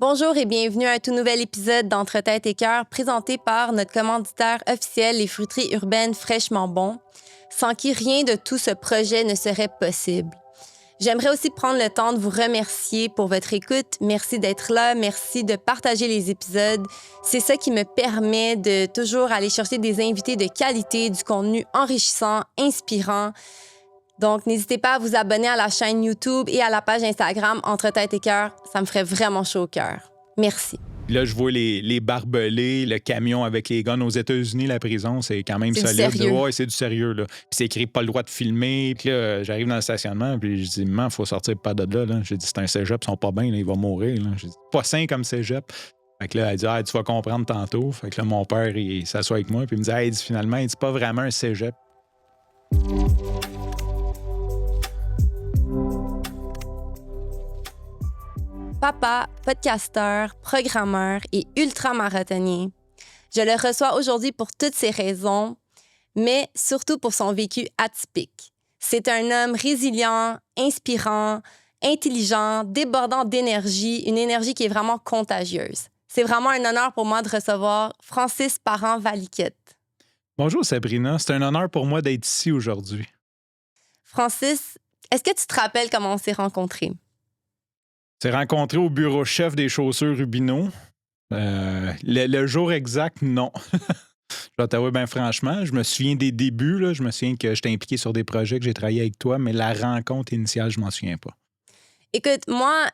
Bonjour et bienvenue à un tout nouvel épisode d'Entre tête et cœur présenté par notre commanditaire officiel, les fruiteries urbaines Fraîchement Bon, sans qui rien de tout ce projet ne serait possible. J'aimerais aussi prendre le temps de vous remercier pour votre écoute. Merci d'être là, merci de partager les épisodes. C'est ça qui me permet de toujours aller chercher des invités de qualité, du contenu enrichissant, inspirant. Donc, n'hésitez pas à vous abonner à la chaîne YouTube et à la page Instagram Entre tête et cœur. Ça me ferait vraiment chaud au cœur. Merci. Puis là, je vois les barbelés, le camion avec les guns aux États-Unis, la prison, c'est quand même C'est du solide. sérieux. Ouais, c'est du sérieux, là. Puis c'est écrit pas le droit de filmer. Puis là, j'arrive dans le stationnement, puis je dis, maman, il faut sortir pas de là. J'ai dit, c'est un cégep, ils sont pas bien, là, il va mourir. Là. J'ai dit, pas sain comme cégep. Fait que là, elle dit, ah, tu vas comprendre tantôt. Fait que là, mon père, il s'assoit avec moi, puis il me dit, ah, il dit, finalement, il dit pas vraiment un cégep. Papa, podcasteur, programmeur et ultramarathonien. Je le reçois aujourd'hui pour toutes ces raisons, mais surtout pour son vécu atypique. C'est un homme résilient, inspirant, intelligent, débordant d'énergie, une énergie qui est vraiment contagieuse. C'est vraiment un honneur pour moi de recevoir Francis Parent-Valiquette. Bonjour Sabrina, c'est un honneur pour moi d'être ici aujourd'hui. Francis, est-ce que tu te rappelles comment on s'est rencontrés? On s'est rencontrés au bureau chef des chaussures Rubino. Le jour exact, non. Je vais t'avouer, bien franchement, je me souviens des débuts. Là, je me souviens que j'étais impliqué sur des projets, que j'ai travaillé avec toi, mais la rencontre initiale, je m'en souviens pas. Écoute, moi,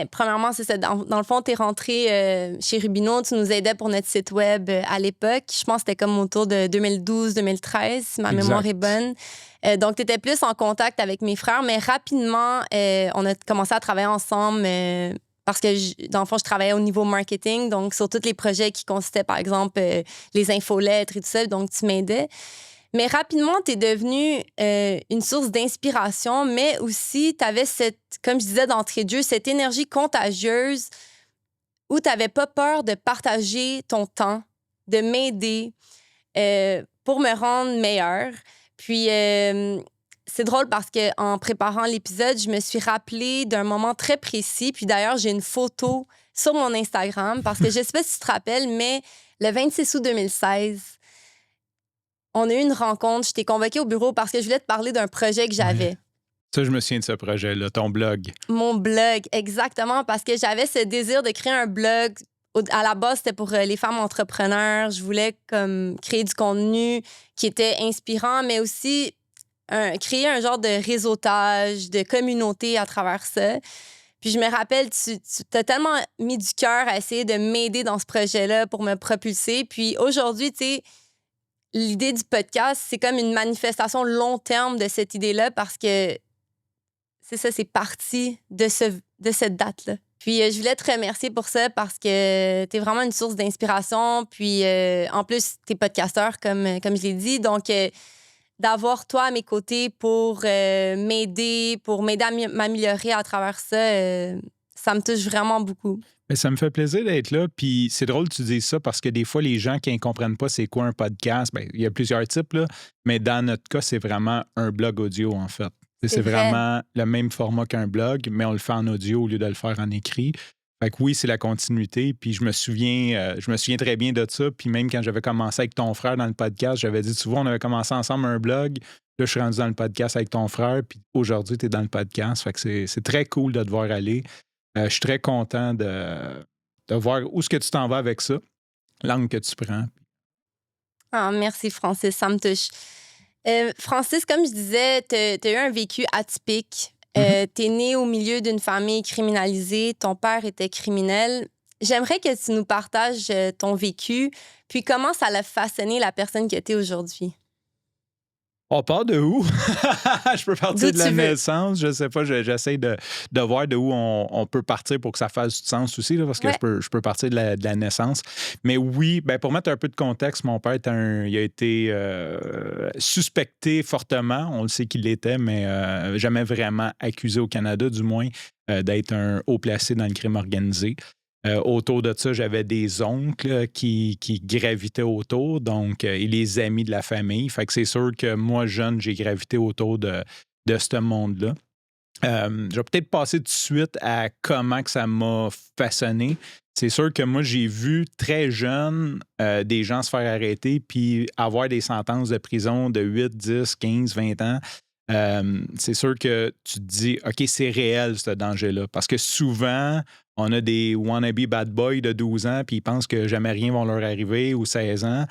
premièrement, c'est ça. Dans le fond, tu es rentré chez Rubino. Tu nous aidais pour notre site web à l'époque. Je pense que c'était comme autour de 2012-2013, si ma mémoire est bonne. Donc, tu étais plus en contact avec mes frères, mais rapidement, on a commencé à travailler ensemble parce que, dans le fond, je travaillais au niveau marketing, donc sur tous les projets qui consistaient, par exemple, les infolettres et tout ça. Donc, tu m'aidais. Mais rapidement, tu es devenue une source d'inspiration, mais aussi, tu avais comme je disais d'entrée de jeu, cette énergie contagieuse où tu n'avais pas peur de partager ton temps, de m'aider pour me rendre meilleure. Puis, c'est drôle parce qu'en préparant l'épisode, je me suis rappelée d'un moment très précis. Puis d'ailleurs, j'ai une photo sur mon Instagram parce que je ne sais pas si tu te rappelles, mais le 26 août 2016, on a eu une rencontre. Je t'ai convoquée au bureau parce que je voulais te parler d'un projet que j'avais. Ouais. Ça, je me souviens de ce projet-là, ton blog. Mon blog, exactement, parce que j'avais ce désir de créer un blog. À la base, c'était pour les femmes entrepreneurs. Je voulais comme créer du contenu qui était inspirant, mais aussi créer un genre de réseautage, de communauté à travers ça. Puis je me rappelle, tu t'as tellement mis du cœur à essayer de m'aider dans ce projet-là pour me propulser. Puis aujourd'hui, tu sais, l'idée du podcast, c'est comme une manifestation long terme de cette idée-là parce que c'est ça, c'est parti de cette date-là. Puis je voulais te remercier pour ça parce que t'es vraiment une source d'inspiration. Puis en plus, t'es podcasteur, comme je l'ai dit. Donc, d'avoir toi à mes côtés pour m'aider à m'améliorer à travers ça, ça me touche vraiment beaucoup. Bien, ça me fait plaisir d'être là. Puis c'est drôle que tu dises ça parce que des fois, les gens qui ne comprennent pas c'est quoi un podcast, bien, il y a plusieurs types, là, mais dans notre cas, c'est vraiment un blog audio, en fait. C'est vraiment le même format qu'un blog, mais on le fait en audio au lieu de le faire en écrit. Fait que oui, c'est la continuité. Puis je me souviens très bien de ça. Puis même quand j'avais commencé avec ton frère dans le podcast, j'avais dit souvent, on avait commencé ensemble un blog. Là, je suis rendu dans le podcast avec ton frère. Puis aujourd'hui, tu es dans le podcast. Fait que c'est très cool de te voir aller. Je suis très content de voir où est-ce que tu t'en vas avec ça, l'angle que tu prends. Ah, merci, Francis. Ça me touche. Francis, comme je disais, tu as eu un vécu atypique. Tu es né au milieu d'une famille criminalisée. Ton père était criminel. J'aimerais que tu nous partages ton vécu, puis comment ça l'a façonné la personne que tu es aujourd'hui. On part de où? Je peux partir de la naissance. Je sais pas, j'essaie de voir de où on peut partir pour que ça fasse du sens aussi, là, parce que je peux partir de la naissance. Mais oui, ben pour mettre un peu de contexte, mon père il a été suspecté fortement. On le sait qu'il l'était, mais jamais vraiment accusé au Canada, du moins, d'être un haut placé dans le crime organisé. Autour de ça, j'avais des oncles qui gravitaient autour, donc, et les amis de la famille. Fait que c'est sûr que moi, jeune, j'ai gravité autour de ce monde-là. Je vais peut-être passer tout de suite à comment que ça m'a façonné. C'est sûr que moi, j'ai vu très jeune des gens se faire arrêter puis avoir des sentences de prison de 8, 10, 15, 20 ans. C'est sûr que tu te dis, OK, c'est réel, ce danger-là. Parce que souvent, on a des wannabe bad boys de 12 ans puis ils pensent que jamais rien va leur arriver ou 16 ans.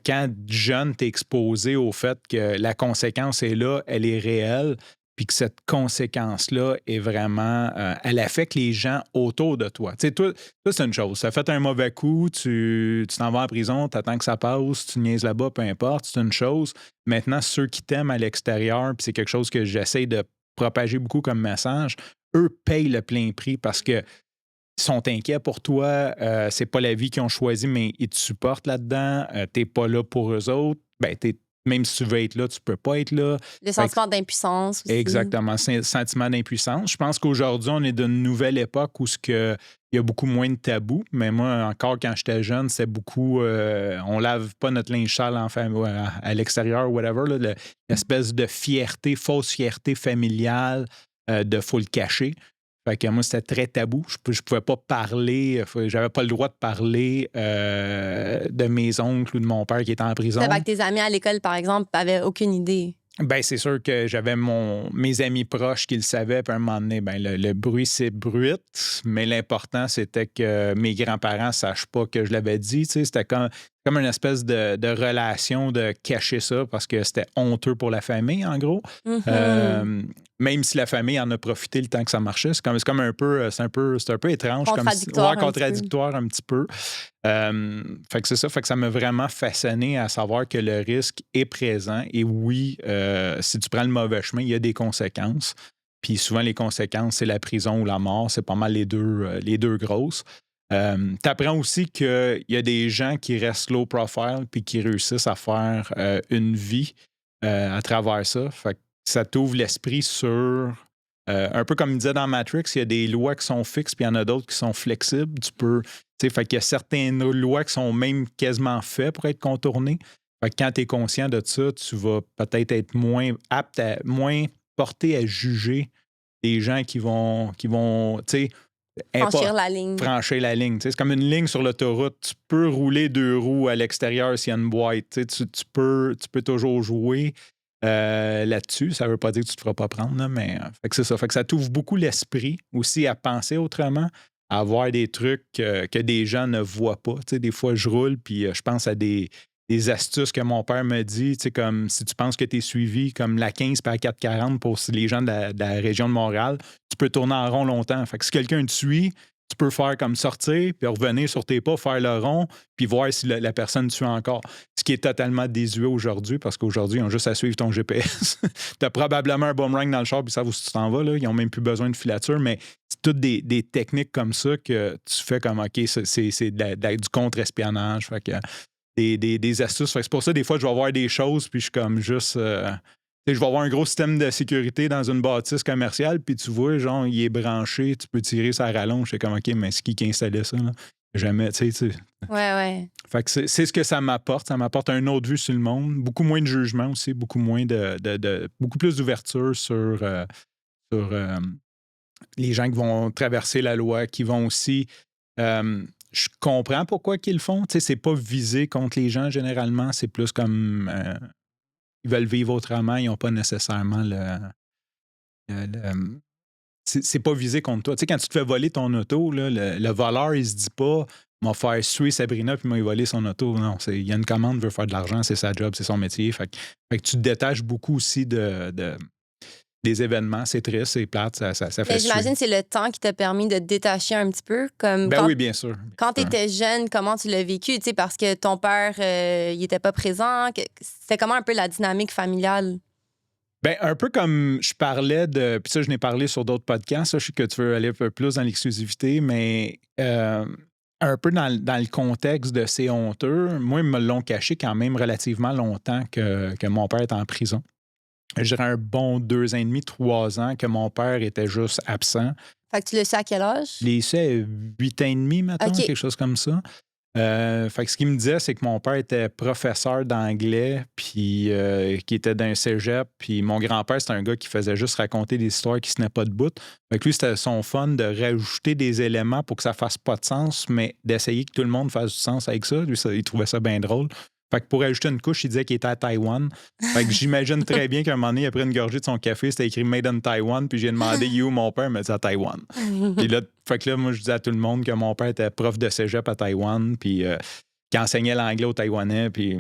Quand jeune, tu es exposé au fait que la conséquence est là, elle est réelle, puis que cette conséquence-là est vraiment... elle affecte les gens autour de toi. Tu sais, toi, c'est une chose. Ça fait un mauvais coup, tu t'en vas en prison, tu attends que ça passe, tu niaises là-bas, peu importe, c'est une chose. Maintenant, ceux qui t'aiment à l'extérieur, puis c'est quelque chose que j'essaie de propager beaucoup comme message, eux payent le plein prix parce que ils sont inquiets pour toi, c'est pas la vie qu'ils ont choisie, mais ils te supportent là-dedans, t'es pas là pour eux autres, ben même si tu veux être là, tu peux pas être là. Le sentiment d'impuissance aussi. Exactement, c'est un sentiment d'impuissance. Je pense qu'aujourd'hui, on est d'une nouvelle époque où il y a beaucoup moins de tabous, mais moi, encore quand j'étais jeune, c'était beaucoup... on lave pas notre linge sale à l'extérieur, whatever, là, l'espèce de fierté, fausse fierté familiale de faut le cacher. Fait que moi, c'était très tabou. Je pouvais pas parler, j'avais pas le droit de parler de mes oncles ou de mon père qui était en prison. Fait que tes amis à l'école, par exemple, n'avaient aucune idée. Ben c'est sûr que j'avais mes amis proches qui le savaient, puis à un moment donné, ben, le bruit, c'est brut, mais l'important, c'était que mes grands-parents ne sachent pas que je l'avais dit. Tu sais, c'était comme une espèce de relation de cacher ça parce que c'était honteux pour la famille, en gros. Mm-hmm. Même si la famille en a profité le temps que ça marchait. C'est comme un peu, c'est un peu étrange. Contradictoire un petit peu. Fait que c'est ça. Fait que ça m'a vraiment fasciné à savoir que le risque est présent. Et oui, si tu prends le mauvais chemin, il y a des conséquences. Puis souvent, les conséquences, c'est la prison ou la mort. C'est pas mal les deux grosses. Tu apprends aussi qu'il y a des gens qui restent low profile puis qui réussissent à faire une vie à travers ça. Fait que ça t'ouvre l'esprit sur... un peu comme il disait dans Matrix, il y a des lois qui sont fixes puis il y en a d'autres qui sont flexibles. Fait qu'il y a certaines lois qui sont même quasiment faites pour être contournées. Fait que quand tu es conscient de ça, tu vas peut-être être moins apte, moins porté à juger des gens qui vont franchir la ligne. Franchir la ligne. C'est comme une ligne sur l'autoroute. Tu peux rouler 2 roues à l'extérieur s'il y a une boîte. Tu peux toujours jouer là-dessus. Ça ne veut pas dire que tu ne te feras pas prendre, là, mais fait que c'est ça. Fait que ça t'ouvre beaucoup l'esprit aussi à penser autrement, à voir des trucs que des gens ne voient pas. Des fois, je roule puis je pense à des astuces que mon père me dit, comme si tu penses que tu es suivi comme la 15 par 440 pour les gens de la région de Montréal, tu peux tourner en rond longtemps. Fait que si quelqu'un te suit, tu peux faire comme sortir, puis revenir sur tes pas, faire le rond, puis voir si la personne te suit encore. Ce qui est totalement désuet aujourd'hui, parce qu'aujourd'hui, ils ont juste à suivre ton GPS. Tu as probablement un boomerang dans le char, puis ça, où tu t'en vas. Là. Ils n'ont même plus besoin de filature, mais c'est toutes des techniques comme ça que tu fais comme, OK, c'est du contre-espionnage. Fait que des astuces. Fait que c'est pour ça, des fois, je vais voir des choses, puis je suis comme juste... je vais avoir un gros système de sécurité dans une bâtisse commerciale, puis tu vois, genre, il est branché, tu peux tirer sa rallonge. C'est comme, OK, mais c'est qui installait ça? Là? Jamais, tu sais. Ouais. Fait que c'est ce que ça m'apporte. Ça m'apporte une autre vue sur le monde. Beaucoup moins de jugement aussi, beaucoup moins beaucoup plus d'ouverture sur les gens qui vont traverser la loi, qui vont aussi... je comprends pourquoi ils le font. Tu sais, c'est pas visé contre les gens, généralement. C'est plus comme... ils veulent vivre autrement. Ils n'ont pas nécessairement c'est pas visé contre toi. Tu sais, quand tu te fais voler ton auto, là, le voleur, il se dit pas « m'a faire suer Sabrina puis m'a volé son auto ». Non, il y a une commande, veut faire de l'argent, c'est sa job, c'est son métier. Fait que tu te détaches beaucoup aussi des événements. C'est triste, c'est plate, ça fait Mais j'imagine que c'est le temps qui t'a permis de te détacher un petit peu. Comme oui, bien sûr. Quand tu étais jeune, comment tu l'as vécu? Parce que ton père, il n'était pas présent. C'était comment un peu la dynamique familiale? Bien, un peu comme je parlais de... Puis ça, je n'ai parlé sur d'autres podcasts. Ça, je sais que tu veux aller un peu plus dans l'exclusivité, mais un peu dans le contexte de c'est honteux, moi, ils me l'ont caché quand même relativement longtemps que mon père était en prison. Je dirais un bon 2 ans et demi, 3 ans que mon père était juste absent. Fait que tu le sais à quel âge? Je l'ai su à 8 ans et demi, mettons, Okay. quelque chose comme ça. Fait que ce qu'il me disait, c'est que mon père était professeur d'anglais, puis qui était dans un cégep, puis mon grand-père, c'était un gars qui faisait juste raconter des histoires qui se tenaient pas de bout. Fait que lui, c'était son fun de rajouter des éléments pour que ça fasse pas de sens, mais d'essayer que tout le monde fasse du sens avec ça. Lui, il trouvait ça bien drôle. Fait que pour ajouter une couche, il disait qu'il était à Taïwan. Fait que j'imagine très bien qu'à un moment donné, après une gorgée de son café, c'était écrit Made in Taiwan, puis j'ai demandé You, mon père, il m'a dit à Taïwan. Puis là, fait que là, moi, je disais à tout le monde que mon père était prof de cégep à Taïwan, puis qui enseignait l'anglais aux Taïwanais, puis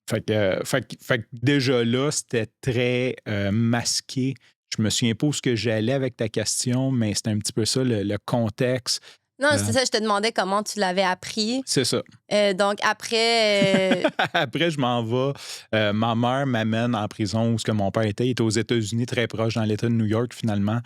fait que déjà là, c'était très masqué. Je me souviens pas où ce que j'allais avec ta question, mais c'était un petit peu ça, le contexte. Non, c'est ça, je te demandais comment tu l'avais appris. C'est ça. Donc, après... Après, je m'en vais. Ma mère m'amène en prison où ce que mon père était. Il était aux États-Unis, très proche, dans l'État de New York, finalement.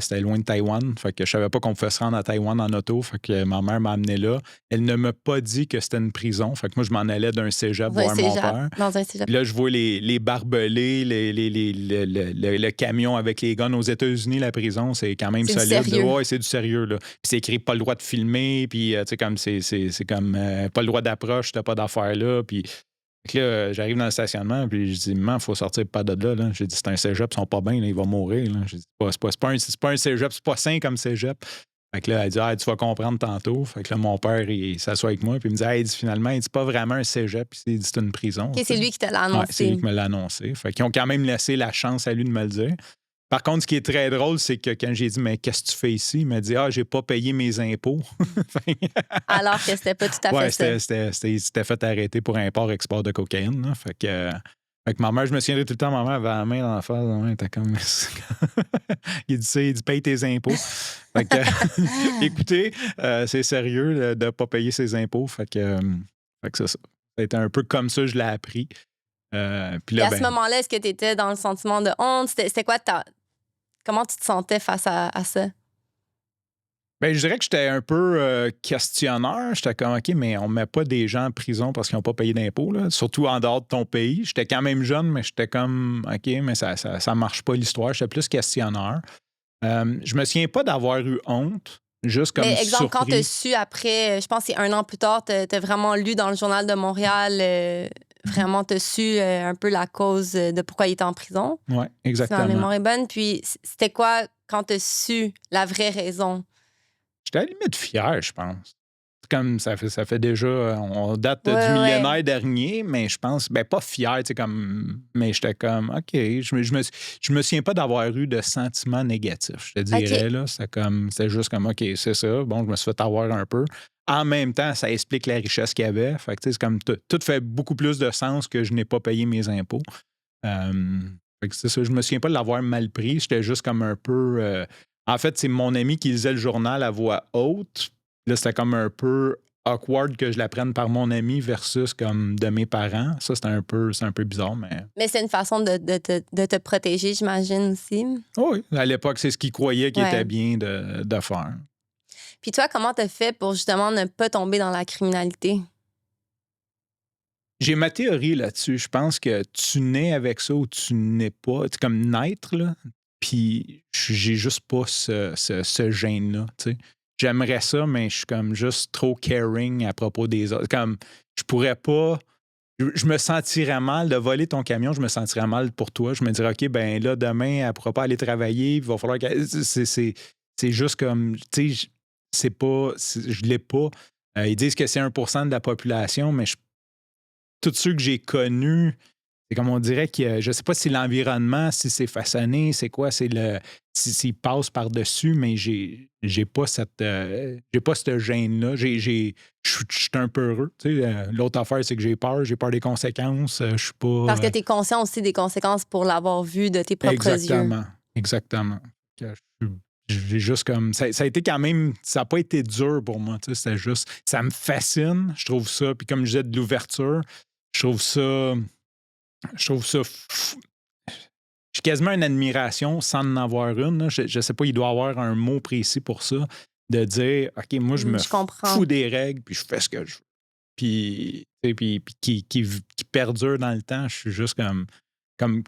C'était loin de Taïwan. Fait que je savais pas qu'on pouvait se rendre à Taïwan en auto. Fait que ma mère m'a amené là. Elle ne m'a pas dit que c'était une prison. Fait que moi, je m'en allais d'un cégep voir mon père. Dans un cégep. Puis là, je vois les barbelés, le camion avec les guns aux États-Unis, la prison, c'est quand même solide. Ouais, c'est du sérieux, là. Puis c'est écrit pas le droit de filmer, puis tu sais, comme c'est comme pas le droit d'approche, t'as pas d'affaires là. Puis là, j'arrive dans le stationnement, puis je dis, maman, il faut sortir pas de là. J'ai dit, c'est un cégep, ils sont pas bien, là, il va mourir. Là. J'ai dit, c'est pas un cégep, c'est pas sain comme cégep. Fait que là, elle dit, tu vas comprendre tantôt. Fait que là, mon père, il s'assoit avec moi, puis il me dit, il dit, finalement, il dit, pas vraiment un cégep, il dit, c'est une prison. Okay, c'est lui qui te l'a annoncé. Ouais, c'est lui qui me l'a annoncé. Fait qu'ils ont quand même laissé la chance à lui de me le dire. Par contre, ce qui est très drôle, c'est que quand j'ai dit, mais qu'est-ce que tu fais ici? Il m'a dit, j'ai pas payé mes impôts. Alors que c'était pas tout à fait ça. Il s'était fait arrêter pour import-export de cocaïne. Là. Fait que ma mère, je me souviendrai tout le temps, ma mère avait la main dans la face. Elle était comme... il dit, paye tes impôts. Fait que, écoutez, c'est sérieux de ne pas payer ses impôts. Fait que c'est ça. C'était un peu comme ça, je l'ai appris. Puis là, et à ce moment-là, est-ce que tu étais dans le sentiment de honte? C'était quoi comment tu te sentais face à ça? Ben, je dirais que j'étais un peu questionneur. J'étais comme, OK, mais on ne met pas des gens en prison parce qu'ils n'ont pas payé d'impôts, surtout en dehors de ton pays. J'étais quand même jeune, mais j'étais comme, OK, mais ça marche pas l'histoire. J'étais plus questionneur. Je me souviens pas d'avoir eu honte. Juste comme mais exemple, surpris. Quand tu as su après, je pense que c'est 1 an plus tard, tu as vraiment lu dans le Journal de Montréal, vraiment tu as su un peu la cause de pourquoi il était en prison. Oui, exactement. Si ma mémoire est bonne. Puis c'était quoi quand tu as su la vraie raison? J'étais à la limite fier, je pense. Comme ça fait déjà, on date du millénaire dernier, mais je pense, pas fier, tu sais, comme, mais j'étais comme, OK, je me souviens pas d'avoir eu de sentiments négatifs, je te dirais, là, c'était juste comme, OK, c'est ça, bon, je me suis fait avoir un peu. En même temps, ça explique la richesse qu'il y avait, fait que, tu sais, c'est comme, tout fait beaucoup plus de sens que je n'ai pas payé mes impôts. Fait que c'est ça, je me souviens pas de l'avoir mal pris, j'étais juste comme un peu... En fait, c'est mon ami qui lisait le journal à voix haute. Là, c'était comme un peu awkward que je l'apprenne par mon ami versus comme de mes parents. Ça, c'est un peu bizarre, mais... Mais c'est une façon de te protéger, j'imagine, aussi. Oui, à l'époque, c'est ce qu'il croyait qu'il était bien de faire. Puis toi, comment t'as fait pour justement ne pas tomber dans la criminalité? J'ai ma théorie là-dessus. Je pense que tu nais avec ça ou tu nais pas. C'est comme naître, là. Puis j'ai juste pas ce gène-là, tu sais. J'aimerais ça, mais je suis comme juste trop caring à propos des autres. Comme, je pourrais pas... Je me sentirais mal de voler ton camion, je me sentirais mal pour toi. Je me dirais, OK, ben là, demain, elle ne pourra pas aller travailler, il va falloir qu'elle... C'est juste comme, tu sais, c'est pas... Je l'ai pas. Ils disent que c'est 1% de la population, mais tous ceux que j'ai connus, c'est comme on dirait que je sais pas si l'environnement, si c'est façonné, c'est quoi, s'il passe par-dessus, mais j'ai pas ce gène-là. Je suis un peu heureux. Tu sais, l'autre affaire, c'est que j'ai peur des conséquences. Je suis pas. Parce que tu es conscient aussi des conséquences pour l'avoir vu de tes propres yeux. Exactement. J'ai juste comme. Ça a été quand même. Ça n'a pas été dur pour moi. Tu sais, c'était juste. Ça me fascine. Je trouve ça. Puis comme je disais, de l'ouverture, je trouve ça fou. J'ai quasiment une admiration sans en avoir une. Là. Je sais pas, il doit y avoir un mot précis pour ça, de dire, OK, moi, je me fous des règles, puis je fais ce que je veux. Puis qui perdure dans le temps. Je suis juste comme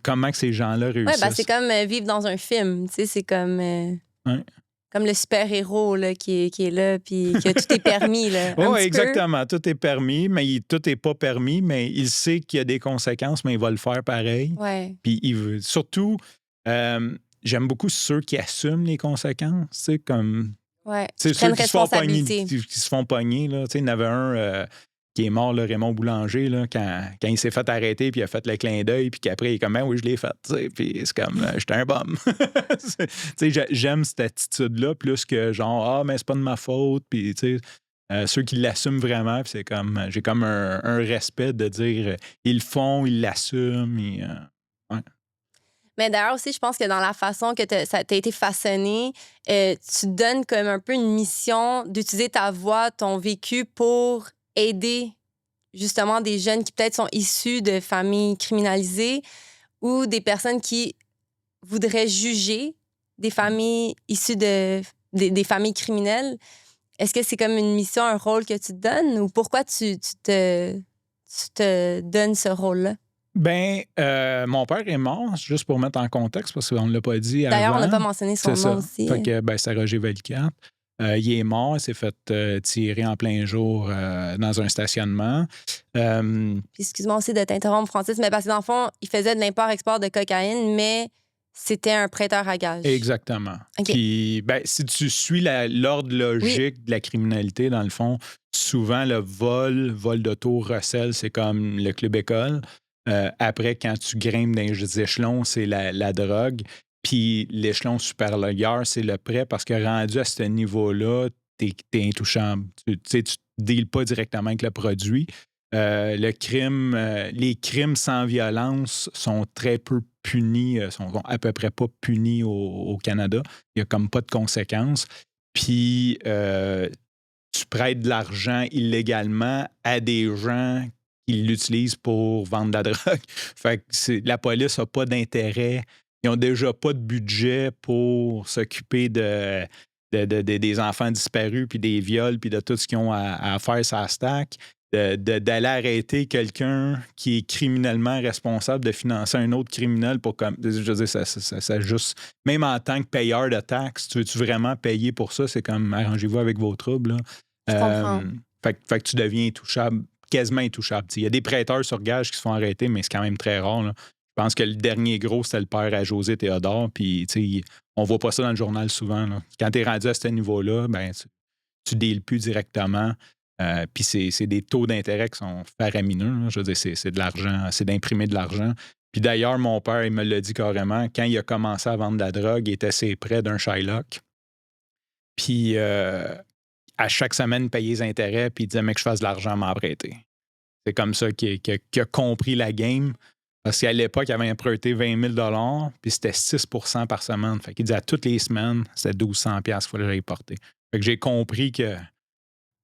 comment que ces gens-là réussissent. Oui, c'est comme vivre dans un film. Tu sais, c'est comme... Ouais. comme le super-héros là, qui est là, puis que tout est permis. Oui, exactement. Tout est permis, mais tout n'est pas permis, mais il sait qu'il y a des conséquences, mais il va le faire pareil. Ouais. Puis il veut. Surtout, j'aime beaucoup ceux qui assument les conséquences, tu sais, comme. Ouais. C'est ceux qui se font pogner, là. Tu sais, il y en avait un qui est mort, là, Raymond Boulanger, là, quand il s'est fait arrêter, puis il a fait le clin d'œil, puis qu'après, il est comme, ben oui, je l'ai fait, tu sais, puis c'est comme, j'étais un bum. Tu sais, j'aime cette attitude-là, plus que genre, ah, mais c'est pas de ma faute, puis tu sais, ceux qui l'assument vraiment, puis c'est comme, j'ai comme un respect de dire, ils le font, ils l'assument, ouais. Mais d'ailleurs aussi, je pense que dans la façon que ça a été façonné, tu donnes comme un peu une mission d'utiliser ta voix, ton vécu pour aider justement des jeunes qui peut-être sont issus de familles criminalisées ou des personnes qui voudraient juger des familles issues des familles criminelles. Est-ce que c'est comme une mission, un rôle que tu te donnes ou pourquoi tu te donnes ce rôle-là? Ben, mon père est mort, juste pour mettre en contexte, parce qu'on ne l'a pas dit avant. D'ailleurs, on n'a pas mentionné son nom aussi. Fait que, ben, c'est Roger Valiquette. Il est mort, il s'est fait tirer en plein jour dans un stationnement. Puis excuse-moi aussi de t'interrompre, Francis, mais parce que dans le fond, il faisait de l'import-export de cocaïne, mais c'était un prêteur à gages. Exactement. Okay. Puis, ben, si tu suis l'ordre logique de la criminalité, dans le fond, souvent le vol d'auto, recel, c'est comme le club-école. Après, quand tu grimpes dans les échelons, c'est la drogue. Puis l'échelon supérieur, c'est le prêt parce que rendu à ce niveau-là, t'es intouchable. Tu ne deals pas directement avec le produit. Les crimes sans violence sont très peu punis, sont à peu près pas punis au Canada. Il n'y a comme pas de conséquences. Puis tu prêtes de l'argent illégalement à des gens qui l'utilisent pour vendre de la drogue. Fait que la police n'a pas d'intérêt. Ils n'ont déjà pas de budget pour s'occuper des enfants disparus, puis des viols, puis de tout ce qu'ils ont à faire sur la stack. D'aller arrêter quelqu'un qui est criminellement responsable de financer un autre criminel pour comme. Je veux dire, ça juste. Même en tant que payeur de taxes, tu veux-tu vraiment payer pour ça? C'est comme arrangez-vous avec vos troubles. Là. Je comprends. Fait que tu deviens intouchable, quasiment intouchable. Il y a des prêteurs sur gage qui se font arrêter, mais c'est quand même très rare. Là. Je pense que le dernier gros, c'était le père à José Théodore. Puis, on voit pas ça dans le journal souvent. Là. Quand tu es rendu à ce niveau-là, ben, tu deals plus directement. Puis c'est des taux d'intérêt qui sont faramineux. Là. Je veux dire, c'est de l'argent, c'est d'imprimer de l'argent. Puis d'ailleurs, mon père, il me l'a dit carrément, quand il a commencé à vendre de la drogue, il était assez près d'un Shylock. Puis à chaque semaine, il payait les intérêts, puis il disait, mec, je fasse de l'argent à m'emprunter. C'est comme ça qu'il a compris la game. Parce qu'à l'époque, il avait emprunté 20 000 puis c'était 6 % par semaine. Fait qu'il disait à toutes les semaines, c'était 1200 $, il fallait que j'aille porter. Fait que j'ai compris que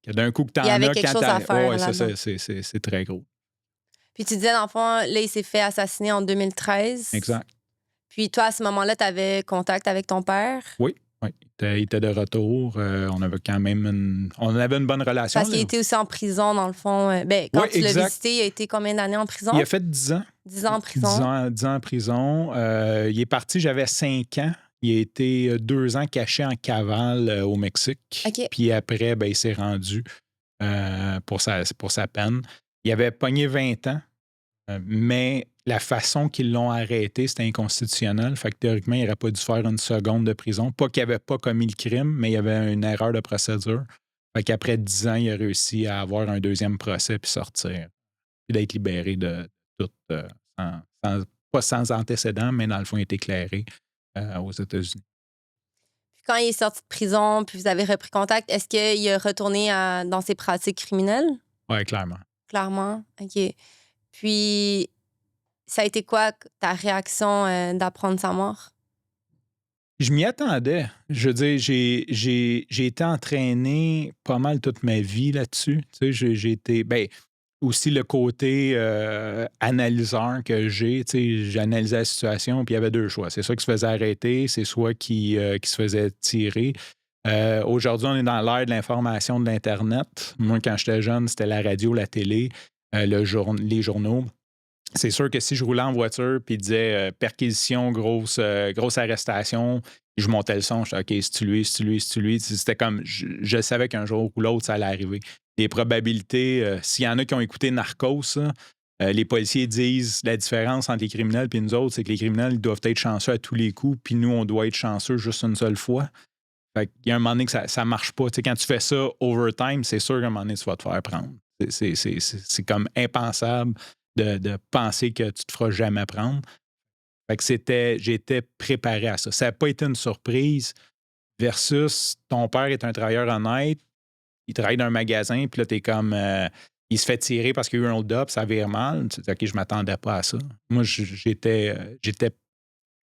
d'un coup que t'en as... Il y avait quelque chose à faire. Ouais, c'est très gros. Puis tu disais, dans le fond, là, il s'est fait assassiner en 2013. Exact. Puis toi, à ce moment-là, tu avais contact avec ton père? Oui. Il était de retour. On avait quand même on avait une bonne relation. Parce qu'il était aussi en prison, dans le fond. Quand tu l'as visité, il a été combien d'années en prison? Il a fait 10 ans. 10 ans en prison. 10 ans en prison. Il est parti, j'avais 5 ans. Il a été 2 ans caché en cavale au Mexique. Okay. Puis après, il s'est rendu pour sa peine. Il avait pogné 20 ans, mais la façon qu'ils l'ont arrêté, c'était inconstitutionnel. Fait que théoriquement, il n'aurait pas dû faire une seconde de prison. Pas qu'il n'avait pas commis le crime, mais il y avait une erreur de procédure. Fait qu'après 10 ans, il a réussi à avoir un deuxième procès puis sortir. Puis d'être libéré de tout, pas sans antécédent, mais dans le fond, il est éclairé aux États-Unis. Puis quand il est sorti de prison, puis vous avez repris contact, est-ce qu'il est retourné dans ses pratiques criminelles? Oui, clairement. Clairement, OK. Puis, ça a été quoi ta réaction d'apprendre sa mort? Je m'y attendais. Je veux dire, j'ai été entraîné pas mal toute ma vie là-dessus. Tu sais, j'ai été... aussi le côté analyseur que j'ai. Tu sais, j'analysais la situation, puis il y avait 2 choix. C'est soit qu'il se faisait arrêter, c'est soit qu'il se faisait tirer. Aujourd'hui, on est dans l'ère de l'information de l'Internet. Moi, quand j'étais jeune, c'était la radio, la télé, les journaux. C'est sûr que si je roulais en voiture puis disais perquisition, grosse arrestation, Je montais le son, j'étais OK, c'est-tu lui, c'est-tu lui, c'est-tu lui. C'était comme, je savais qu'un jour ou l'autre, ça allait arriver. Les probabilités, s'il y en a qui ont écouté Narcos, les policiers disent la différence entre les criminels et nous autres, c'est que les criminels, ils doivent être chanceux à tous les coups, puis nous, on doit être chanceux juste une seule fois. Fait qu'il y a un moment donné que ça marche pas. Quand tu fais ça overtime, c'est sûr qu'à un moment donné, tu vas te faire prendre. C'est comme impensable de penser que tu te feras jamais prendre. Fait que j'étais préparé à ça. Ça n'a pas été une surprise versus ton père est un travailleur honnête, il travaille dans un magasin, puis là, t'es comme... il se fait tirer parce qu'il y a eu un hold-up, ça vire mal. Tu dis, OK, je ne m'attendais pas à ça. Moi, j'étais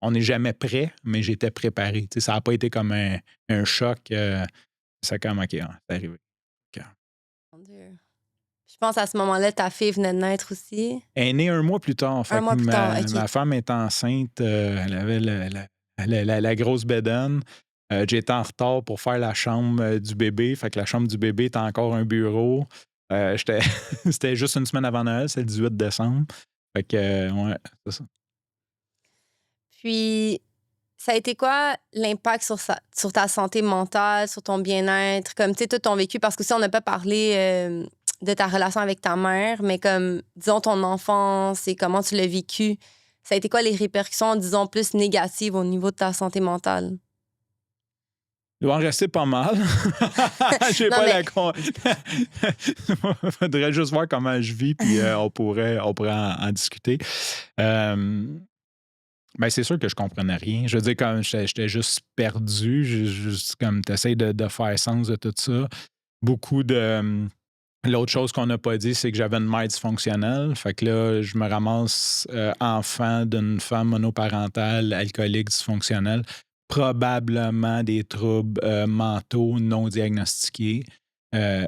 on n'est jamais prêt, mais j'étais préparé. Tu sais, ça n'a pas été comme un choc. C'est comme, OK, c'est arrivé. Okay. Mon Dieu. Je pense à ce moment-là, ta fille venait de naître aussi. Elle est née un mois plus tard. Fait un mois plus tard, OK. Ma femme est enceinte. Elle avait la grosse bédaine. J'étais en retard pour faire la chambre du bébé. Fait que la chambre du bébé était encore un bureau. C'était juste une semaine avant Noël, c'est le 18 décembre. Fait que, ouais, c'est ça. Puis, ça a été quoi l'impact sur ta santé mentale, sur ton bien-être, comme, tu sais, tout ton vécu? Parce que si on n'a pas parlé de ta relation avec ta mère, mais comme, disons, ton enfance et comment tu l'as vécu, ça a été quoi les répercussions, disons, plus négatives au niveau de ta santé mentale? Il va en rester pas mal. J'ai pas la Il faudrait juste voir comment je vis, puis on pourrait en discuter. Ben, c'est sûr que je comprenais rien. Je veux dire, comme j'étais juste perdu, juste comme tu essaies de faire sens de tout ça. Beaucoup de. L'autre chose qu'on n'a pas dit, c'est que j'avais une mère dysfonctionnelle. Fait que là, je me ramasse enfant d'une femme monoparentale, alcoolique, dysfonctionnelle. Probablement des troubles mentaux non diagnostiqués,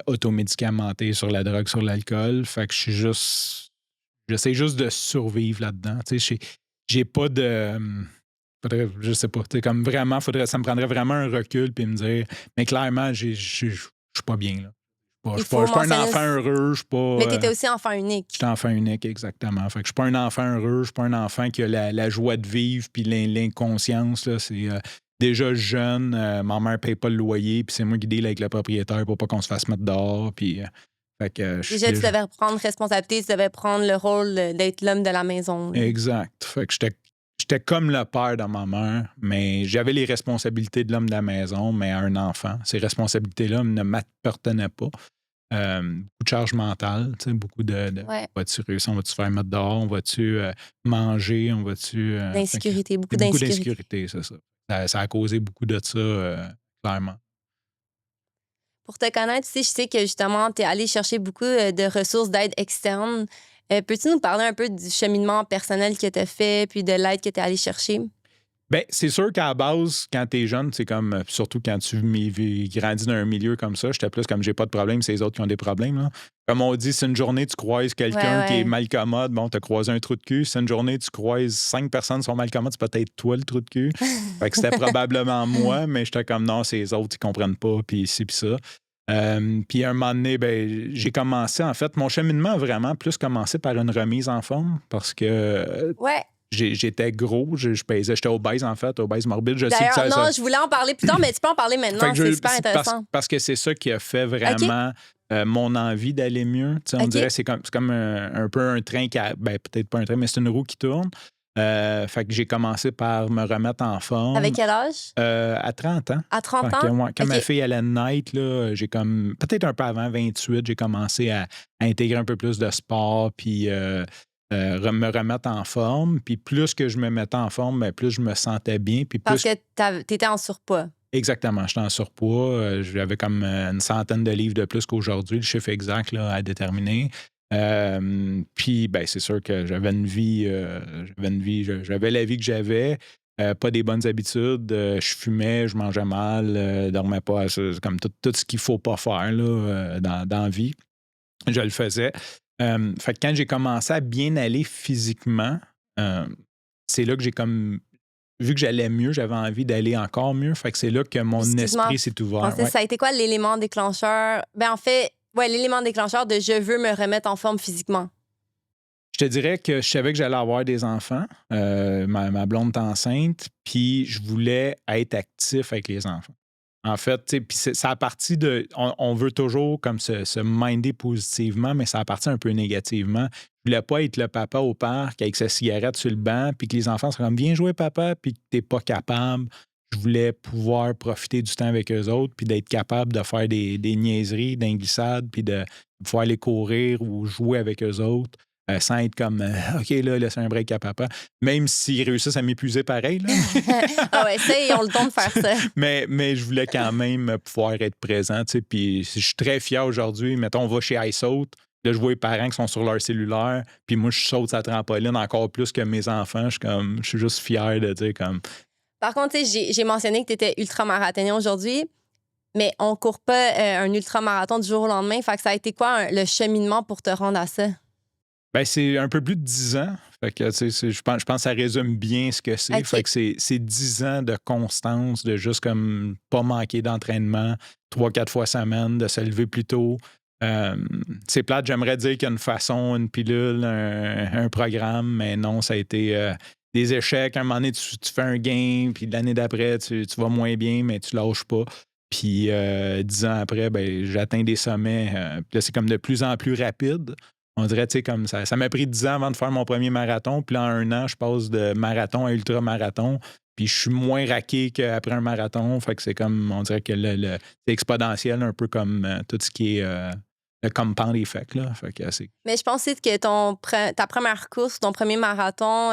automédicamentés sur la drogue, sur l'alcool. Fait que j'essaie juste de survivre là-dedans. Tu sais, j'ai pas de... je sais pas. Comme vraiment, ça me prendrait vraiment un recul puis me dire, mais clairement, je suis pas bien, là. Je suis pas un enfant heureux, je suis pas... Mais tu étais aussi enfant unique. J'étais enfant unique, exactement. Fait que je suis pas un enfant heureux, je suis pas un enfant qui a la joie de vivre puis l'inconscience, là. C'est déjà jeune, ma mère paye pas le loyer puis c'est moi qui deal avec le propriétaire pour pas qu'on se fasse mettre dehors. Puis, fait que déjà, tu devais prendre responsabilité, tu devais prendre le rôle d'être l'homme de la maison. Là. Exact. Fait que j'étais comme le père de ma mère, mais j'avais les responsabilités de l'homme de la maison, mais à un enfant. Ces responsabilités-là ne m'appartenaient pas. Beaucoup de charge mentale, beaucoup de ouais. vas-tu réussir, on va-tu faire mettre dehors, on va-tu manger, on va-tu... d'insécurité, beaucoup d'insécurité, c'est ça. Ça a causé beaucoup de ça, clairement. Pour te connaître, je sais que justement, tu es allé chercher beaucoup de ressources d'aide externe. Peux-tu nous parler un peu du cheminement personnel que tu as fait puis de l'aide que tu es allé chercher? Bien, c'est sûr qu'à la base, quand t'es jeune, c'est comme, surtout quand tu grandis dans un milieu comme ça, j'étais plus comme j'ai pas de problème, c'est les autres qui ont des problèmes. Là. Comme on dit, si une journée tu croises quelqu'un qui est mal commode, bon, t'as croisé un trou de cul. Si une journée tu croises 5 personnes qui sont mal commodes, c'est peut-être toi le trou de cul. Fait que c'était probablement moi, mais j'étais comme non, c'est les autres, ils comprennent pas, puis ci, puis ça. Puis à un moment donné, ben, j'ai commencé, en fait, mon cheminement a vraiment plus commencé par une remise en forme parce que. J'étais gros, je pesais, j'étais obèse en fait, obèse morbide. D'ailleurs, je voulais en parler plus tard, mais tu peux en parler maintenant, c'est super intéressant. Parce que c'est ça qui a fait vraiment mon envie d'aller mieux. On dirait que c'est comme un peu un train qui a, ben, peut-être pas un train, mais c'est une roue qui tourne. Fait que j'ai commencé par me remettre en forme. Avec quel âge? À 30 ans. À 30 ans? Quand ma fille allait naître, là, j'ai comme, peut-être un peu avant 28, j'ai commencé à intégrer un peu plus de sport, puis... me remettre en forme. Puis plus que je me mettais en forme, bien, plus je me sentais bien. Puis parce que tu étais en surpoids. Exactement, j'étais en surpoids. J'avais comme une centaine de livres de plus qu'aujourd'hui, le chiffre exact là, à déterminer. Puis ben, c'est sûr que j'avais une vie, j'avais la vie que j'avais. Pas des bonnes habitudes. Je fumais, je mangeais mal, dormais pas. C'est comme tout ce qu'il ne faut pas faire là, dans la vie. Je le faisais. Fait que quand j'ai commencé à bien aller physiquement, c'est là que j'ai comme... Vu que j'allais mieux, j'avais envie d'aller encore mieux. Fait que c'est là que mon esprit s'est ouvert. Ça a été quoi l'élément déclencheur? Ben en fait, l'élément déclencheur de « je veux me remettre en forme physiquement ». Je te dirais que je savais que j'allais avoir des enfants. Ma blonde est enceinte, puis je voulais être actif avec les enfants. En fait, puis ça a parti de... On veut toujours comme se minder positivement, mais ça a parti un peu négativement. Je voulais pas être le papa au parc avec sa cigarette sur le banc, puis que les enfants soient comme « Viens jouer, papa », puis que t'es pas capable. Je voulais pouvoir profiter du temps avec eux autres, puis d'être capable de faire des niaiseries, des glissades, puis de pouvoir aller courir ou jouer avec eux autres. Sans être comme OK, là, laisse un break à papa. Même s'ils réussissent à m'épuiser pareil. Là. Ah ouais, ça, ils ont le don de faire ça. mais je voulais quand même pouvoir être présent. Puis je suis très fier aujourd'hui. Mettons, on va chez iSaute. Là, je vois les parents qui sont sur leur cellulaire. Puis moi, je saute sa trampoline encore plus que mes enfants. Je suis juste fier de dire comme. Par contre, j'ai mentionné que tu étais ultramarathonien aujourd'hui. Mais on ne court pas un ultramarathon du jour au lendemain. Fait que ça a été quoi le cheminement pour te rendre à ça? Ben, c'est un peu plus de 10 ans. Fait que, je pense que ça résume bien ce que c'est. Okay. Fait que c'est 10 ans de constance, de juste comme pas manquer d'entraînement, 3-4 fois semaine, de se lever plus tôt. C'est plate, j'aimerais dire qu'il y a une façon, une pilule, un programme, mais non, ça a été des échecs. À un moment donné, tu fais un gain, puis l'année d'après, tu vas moins bien, mais tu lâches pas. Puis 10 ans après, ben, j'atteins des sommets. Puis là, c'est comme de plus en plus rapide. On dirait, tu sais, comme ça m'a pris 10 ans avant de faire mon premier marathon. Puis là, en 1 an, je passe de marathon à ultra-marathon. Puis je suis moins raqué qu'après un marathon. Fait que c'est comme, on dirait que c'est exponentiel, un peu comme tout ce qui est le compound effect. Là. Fait que Mais je pense que ta première course, ton premier marathon,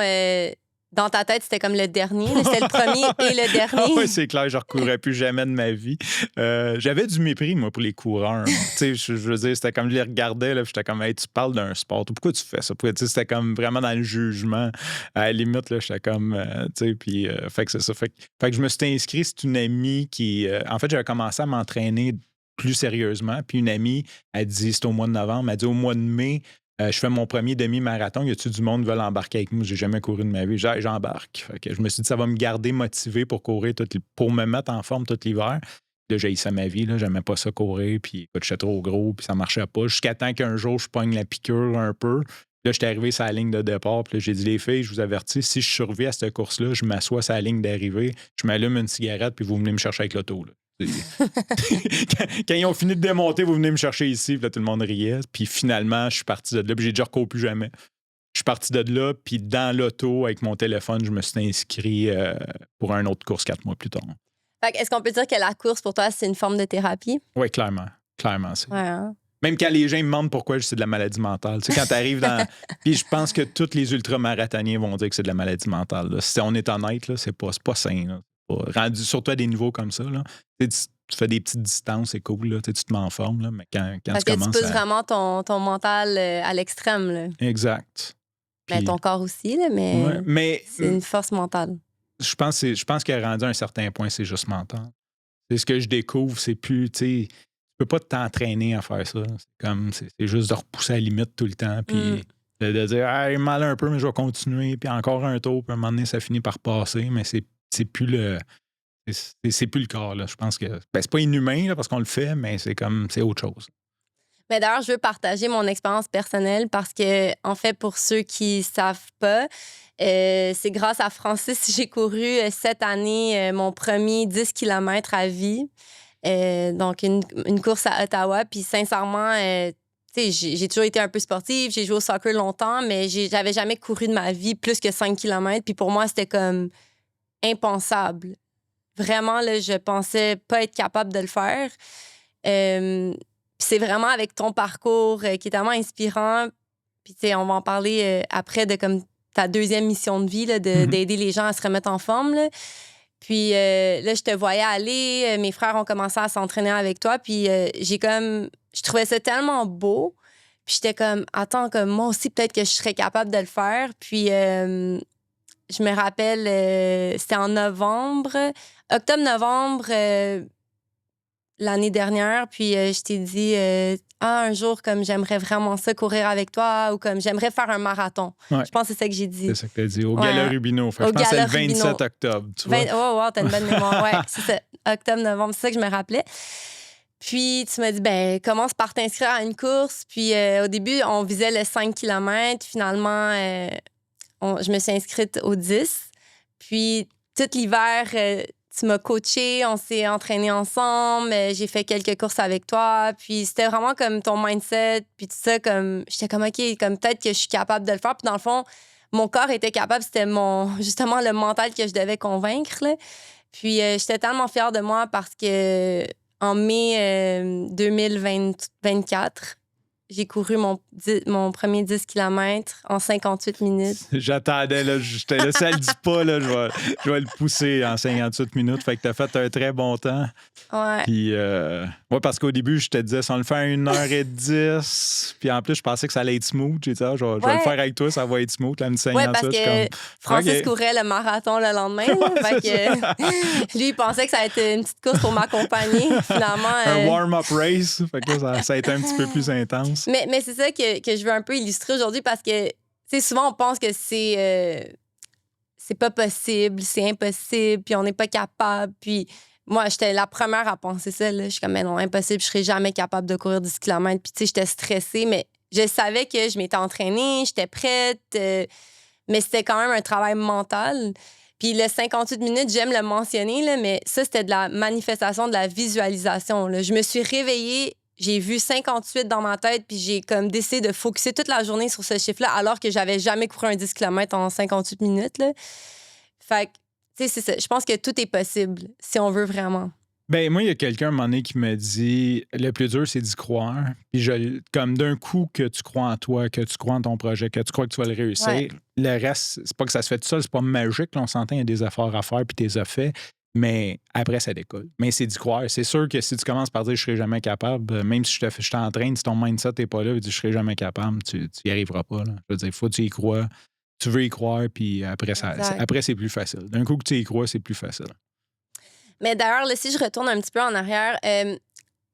dans ta tête, c'était comme le dernier. C'était le premier et le dernier. Oui, c'est clair, je ne recourrais plus jamais de ma vie. J'avais du mépris, moi, pour les coureurs. Je veux dire, c'était comme je les regardais, là, j'étais comme, hey, tu parles d'un sport. Pourquoi tu fais ça? C'était comme vraiment dans le jugement. À la limite, là, j'étais comme, puis, fait que c'est ça. Fait que je me suis inscrit, c'est une amie qui. En fait, j'avais commencé à m'entraîner plus sérieusement. Puis une amie, elle dit, c'était au mois de novembre, elle dit, au mois de mai, je fais mon premier demi-marathon. Y a-tu du monde qui veut l'embarquer avec moi? J'ai jamais couru de ma vie. J'embarque. Fait que je me suis dit, ça va me garder motivé pour courir, pour me mettre en forme tout l'hiver. Là, j'ai essayé ma vie. J'aimais pas ça courir. Puis, écoute, j'étais trop gros. Puis, ça marchait pas. Jusqu'à temps qu'un jour, je pogne la piqûre un peu. Là, j'étais arrivé sur la ligne de départ. Puis là, j'ai dit, les filles, je vous avertis, si je survis à cette course-là, je m'assois sur la ligne d'arrivée, je m'allume une cigarette, puis vous venez me chercher avec l'auto. Là. Quand ils ont fini de démonter, vous venez me chercher ici. Puis là, tout le monde riait. Puis finalement, je suis parti de là. Puis j'ai déjà recouru plus jamais. Je suis parti de là. Puis dans l'auto, avec mon téléphone, je me suis inscrit pour une autre course 4 mois plus tard. Fait que, est-ce qu'on peut dire que la course, pour toi, c'est une forme de thérapie? Oui, clairement. Clairement, c'est. Ouais, hein? Même quand les gens me demandent pourquoi c'est de la maladie mentale. Tu sais, quand tu arrives dans. Puis je pense que tous les ultramarathoniens vont dire que c'est de la maladie mentale. Là. Si on est honnête, là, c'est pas sain. Là. Rendu surtout à des niveaux comme ça. Là. Tu fais des petites distances, c'est cool. Là. Tu te mets en forme. Là. Mais quand parce tu que commences. Tu pousses vraiment ton mental à l'extrême. Là. Exact. Puis, mais ton corps aussi, là, mais c'est une force mentale. Je pense qu'à rendu à un certain point, c'est juste mental. C'est ce que je découvre, c'est plus. Tu peux pas t'entraîner à faire ça. C'est juste de repousser à la limite tout le temps. Puis de dire, ah, mal un peu, mais je vais continuer. Puis encore un tour. Puis à un moment donné, ça finit par passer. Mais c'est plus le. C'est plus le corps. Là. Je pense que. C'est pas inhumain là, parce qu'on le fait, mais c'est autre chose. Mais d'ailleurs, je veux partager mon expérience personnelle parce que, en fait, pour ceux qui ne savent pas, c'est grâce à Francis que j'ai couru cette année mon premier 10 km à vie. Donc, une course à Ottawa. Puis, sincèrement, j'ai toujours été un peu sportive. J'ai joué au soccer longtemps, mais j'avais jamais couru de ma vie plus que 5 km. Puis, pour moi, c'était comme impensable. Vraiment, là, je pensais pas être capable de le faire. C'est vraiment avec ton parcours qui est tellement inspirant. Puis, on va en parler après de comme ta deuxième mission de vie, là, d'aider les gens à se remettre en forme. Là. Puis là, je te voyais aller. Mes frères ont commencé à s'entraîner avec toi. Puis je trouvais ça tellement beau. Puis j'étais comme, attends, comme moi aussi, peut-être que je serais capable de le faire. Puis je me rappelle, c'était en octobre-novembre l'année dernière. Puis je t'ai dit, un jour, comme j'aimerais vraiment ça, courir avec toi, ou comme j'aimerais faire un marathon. Ouais. Je pense que c'est ça que j'ai dit. C'est ça que tu as dit. Au Gala Rubino. Je pense que c'est le 27 octobre. Tu vois? Oh, wow, t'as une bonne mémoire. Ouais, c'est ça. Octobre, novembre, c'est ça que je me rappelais. Puis tu m'as dit, ben commence par t'inscrire à une course. Puis au début, on visait le 5 km. Finalement, je me suis inscrite au 10. Puis tout l'hiver, tu m'as coachée, on s'est entraînés ensemble, j'ai fait quelques courses avec toi. Puis c'était vraiment comme ton mindset. Puis tout ça, comme j'étais comme, OK, comme peut-être que je suis capable de le faire. Puis dans le fond, mon corps était capable. C'était justement le mental que je devais convaincre, là. Puis j'étais tellement fière de moi parce que en mai 2024, j'ai couru mon premier 10 km en 58 minutes. J'attendais, là, j'étais là, si elle le dit pas, là, je vais le pousser en 58 minutes. Fait que t'as fait un très bon temps. Ouais. Puis, ouais, parce qu'au début, je te disais, si on le fait à 1h10, puis en plus, je pensais que ça allait être smooth. J'ai dit, je vais le faire avec toi, ça va être smooth. Là, Oui, parce que Francis courait le marathon le lendemain. Fait que, lui, il pensait que ça allait être une petite course pour m'accompagner. Finalement, un warm-up race. Fait que là, ça a été un petit peu plus intense. Mais c'est ça que je veux un peu illustrer aujourd'hui parce que souvent, on pense que c'est pas possible, c'est impossible, puis on n'est pas capable. Puis moi, j'étais la première à penser ça. Là. Je suis comme, mais non, impossible, je serais jamais capable de courir 10 km. Puis tu sais, j'étais stressée, mais je savais que je m'étais entraînée, j'étais prête, mais c'était quand même un travail mental. Puis le 58 minutes, j'aime le mentionner, là, mais ça, c'était de la manifestation, de la visualisation. Là. Je me suis réveillée, j'ai vu 58 dans ma tête, puis j'ai comme décidé de focusser toute la journée sur ce chiffre-là, alors que j'avais jamais couru un 10 km en 58 minutes. Là. Fait que, tu sais, c'est ça. Je pense que tout est possible, si on veut vraiment. Ben moi, il y a quelqu'un à un moment donné qui me dit le plus dur, c'est d'y croire. Puis comme d'un coup que tu crois en toi, que tu crois en ton projet, que tu crois que tu vas le réussir, Ouais. le reste, c'est pas que ça se fait tout seul, c'est pas magique. Là, on s'entend, il y a des efforts à faire, puis tu les as fait. Mais après, ça décolle. Mais c'est d'y croire. C'est sûr que si tu commences par dire je serai jamais capable, même si je t'entraîne, si ton mindset n'est pas là, tu dis je serai jamais capable, tu n'y arriveras pas. Là. Je veux dire, il faut que tu y crois. Tu veux y croire, puis après, après c'est plus facile. D'un coup que tu y crois, c'est plus facile. Mais d'ailleurs, là, si je retourne un petit peu en arrière,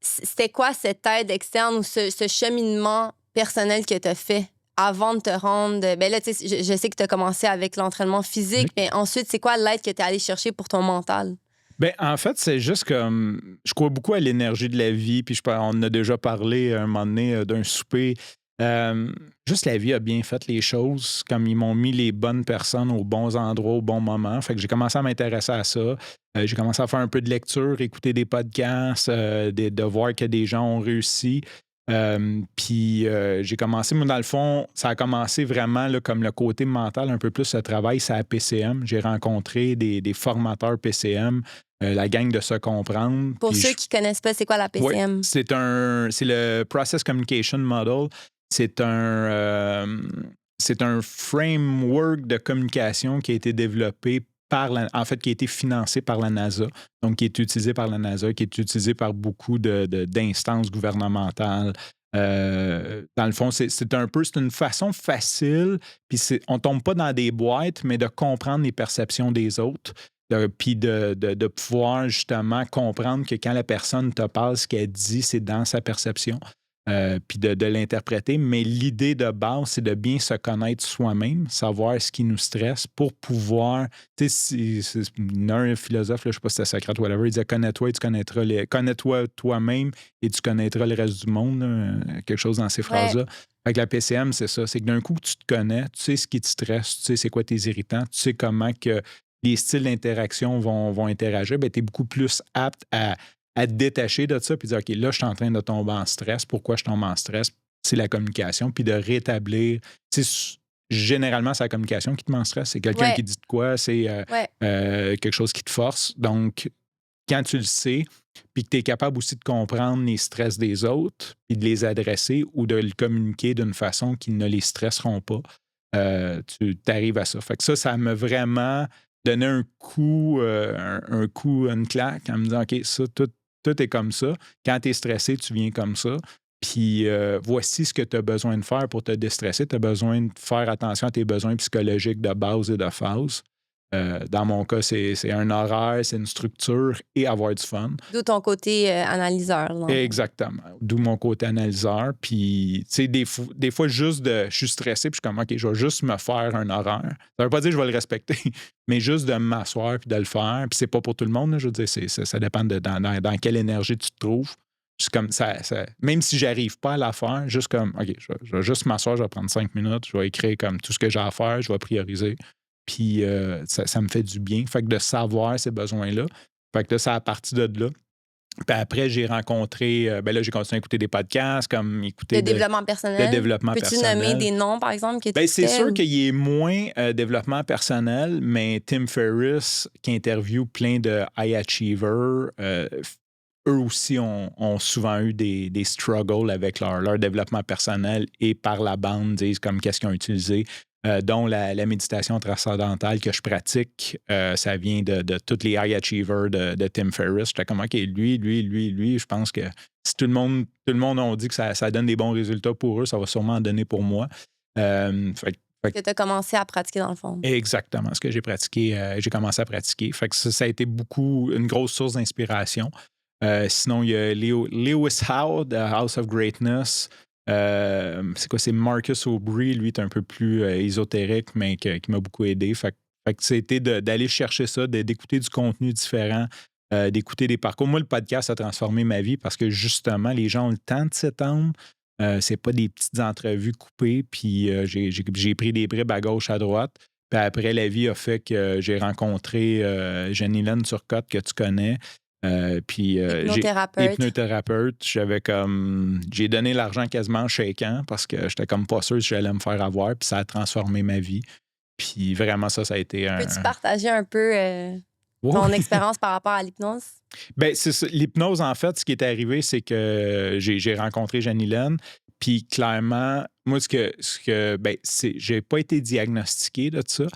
c'était quoi cette aide externe ou ce cheminement personnel que tu as fait avant de te rendre? Ben là, tu sais, je sais que tu as commencé avec l'entraînement physique, mais ensuite, c'est quoi l'aide que tu es allé chercher pour ton mental? Ben, en fait, c'est juste comme. Je crois beaucoup à l'énergie de la vie, puis on en a déjà parlé un moment donné d'un souper. Juste la vie a bien fait les choses, comme ils m'ont mis les bonnes personnes aux bons endroits, au bon moment. Fait que j'ai commencé à m'intéresser à ça. J'ai commencé à faire un peu de lecture, écouter des podcasts, de voir que des gens ont réussi. Puis j'ai commencé, moi, dans le fond, ça a commencé vraiment là, comme le côté mental, un peu plus ce travail, c'est à PCM. J'ai rencontré des formateurs PCM, la gang de Se Comprendre. Pour ceux qui ne connaissent pas, c'est quoi la PCM? Ouais, c'est le Process Communication Model. C'est un framework de communication qui a été développé en fait, qui a été financé par la NASA, donc qui est utilisé par la NASA, qui est utilisé par beaucoup d'instances gouvernementales. Dans le fond, c'est une façon facile, puis on ne tombe pas dans des boîtes, mais de comprendre les perceptions des autres. Puis de pouvoir justement comprendre que quand la personne te parle, ce qu'elle dit, c'est dans sa perception. Puis de l'interpréter. Mais l'idée de base, c'est de bien se connaître soi-même, savoir ce qui nous stresse pour pouvoir. Tu sais, un philosophe, là, je ne sais pas si c'est Socrate ou whatever, il disait connais-toi et tu connaîtras connais-toi toi-même et tu connaîtras le reste du monde, là, quelque chose dans ces phrases-là. Ouais. Avec la PCM, c'est ça. C'est que d'un coup que tu te connais, tu sais ce qui te stresse, tu sais c'est quoi tes irritants, tu sais comment que les styles d'interaction vont interagir, bien, tu es beaucoup plus apte à te détacher de ça puis dire, OK, là, je suis en train de tomber en stress. Pourquoi je tombe en stress? C'est la communication, puis de rétablir. Généralement, c'est la communication qui te met en stress. C'est quelqu'un qui dit de quoi, c'est quelque chose qui te force. Donc, quand tu le sais, puis que tu es capable aussi de comprendre les stress des autres, puis de les adresser ou de le communiquer d'une façon qui ne les stresseront pas, tu arrives à ça. Fait que ça m'a vraiment donné un coup, une claque en me disant, OK, ça, tout est comme ça. Quand tu es stressé, tu viens comme ça. Puis voici ce que tu as besoin de faire pour te déstresser. Tu as besoin de faire attention à tes besoins psychologiques de base et de phase. Dans mon cas, c'est un horaire, c'est une structure et avoir du fun. D'où ton côté analyseur. Non? Exactement. D'où mon côté analyseur. Puis, tu sais, des fois, juste je suis stressé, puis je suis comme, OK, je vais juste me faire un horaire. Ça veut pas dire que je vais le respecter, mais juste de m'asseoir puis de le faire. Puis, c'est pas pour tout le monde, là, je veux dire, ça dépend de dans quelle énergie tu te trouves. comme même si j'arrive pas à la faire, juste comme, OK, je vais juste m'asseoir, je vais prendre 5 minutes, je vais écrire comme tout ce que j'ai à faire, je vais prioriser. Puis ça me fait du bien. Fait que de savoir ces besoins-là. Fait que là, c'est à partir de là. Puis après, j'ai rencontré, là, j'ai continué à écouter des podcasts, comme écouter Le développement le personnel. développement Peux-tu personnel. nommer des noms, par exemple, que tu C'est fais, sûr ou... qu'il est moins développement personnel, mais Tim Ferriss, qui interviewe plein de high achievers, eux aussi ont souvent eu des struggles avec leur développement personnel et par la bande disent comme qu'est-ce qu'ils ont utilisé, dont la méditation transcendantale que je pratique, ça vient de tous les high achievers de Tim Ferriss. J'étais comme, OK, lui, je pense que si tout le monde a dit que ça donne des bons résultats pour eux, ça va sûrement en donner pour moi. Que tu as commencé à pratiquer dans le fond. Exactement, ce que j'ai pratiqué, j'ai commencé à pratiquer. Fait que ça a été une grosse source d'inspiration. Sinon, il y a Lewis Howe de House of Greatness. C'est quoi? C'est Marcus Aubry, lui, est un peu plus ésotérique, mais qui m'a beaucoup aidé. Fait que c'était d'aller chercher ça, d'écouter du contenu différent, d'écouter des parcours. Moi, le podcast a transformé ma vie parce que justement, les gens ont le temps de s'étendre. C'est pas des petites entrevues coupées, puis j'ai pris des bribes à gauche, à droite. Puis après, la vie a fait que j'ai rencontré Jenny-Lène Turcotte, que tu connais. Hypnothérapeute. J'ai donné l'argent quasiment en shakeant parce que j'étais comme pas sûr si j'allais me faire avoir, puis ça a transformé ma vie. Puis vraiment, ça a été un... Peux-tu partager un peu ton expérience par rapport à l'hypnose? C'est ça. L'hypnose, en fait, ce qui est arrivé, c'est que j'ai rencontré Jenny-Lène, puis clairement, moi, j'ai pas été diagnostiqué de ça,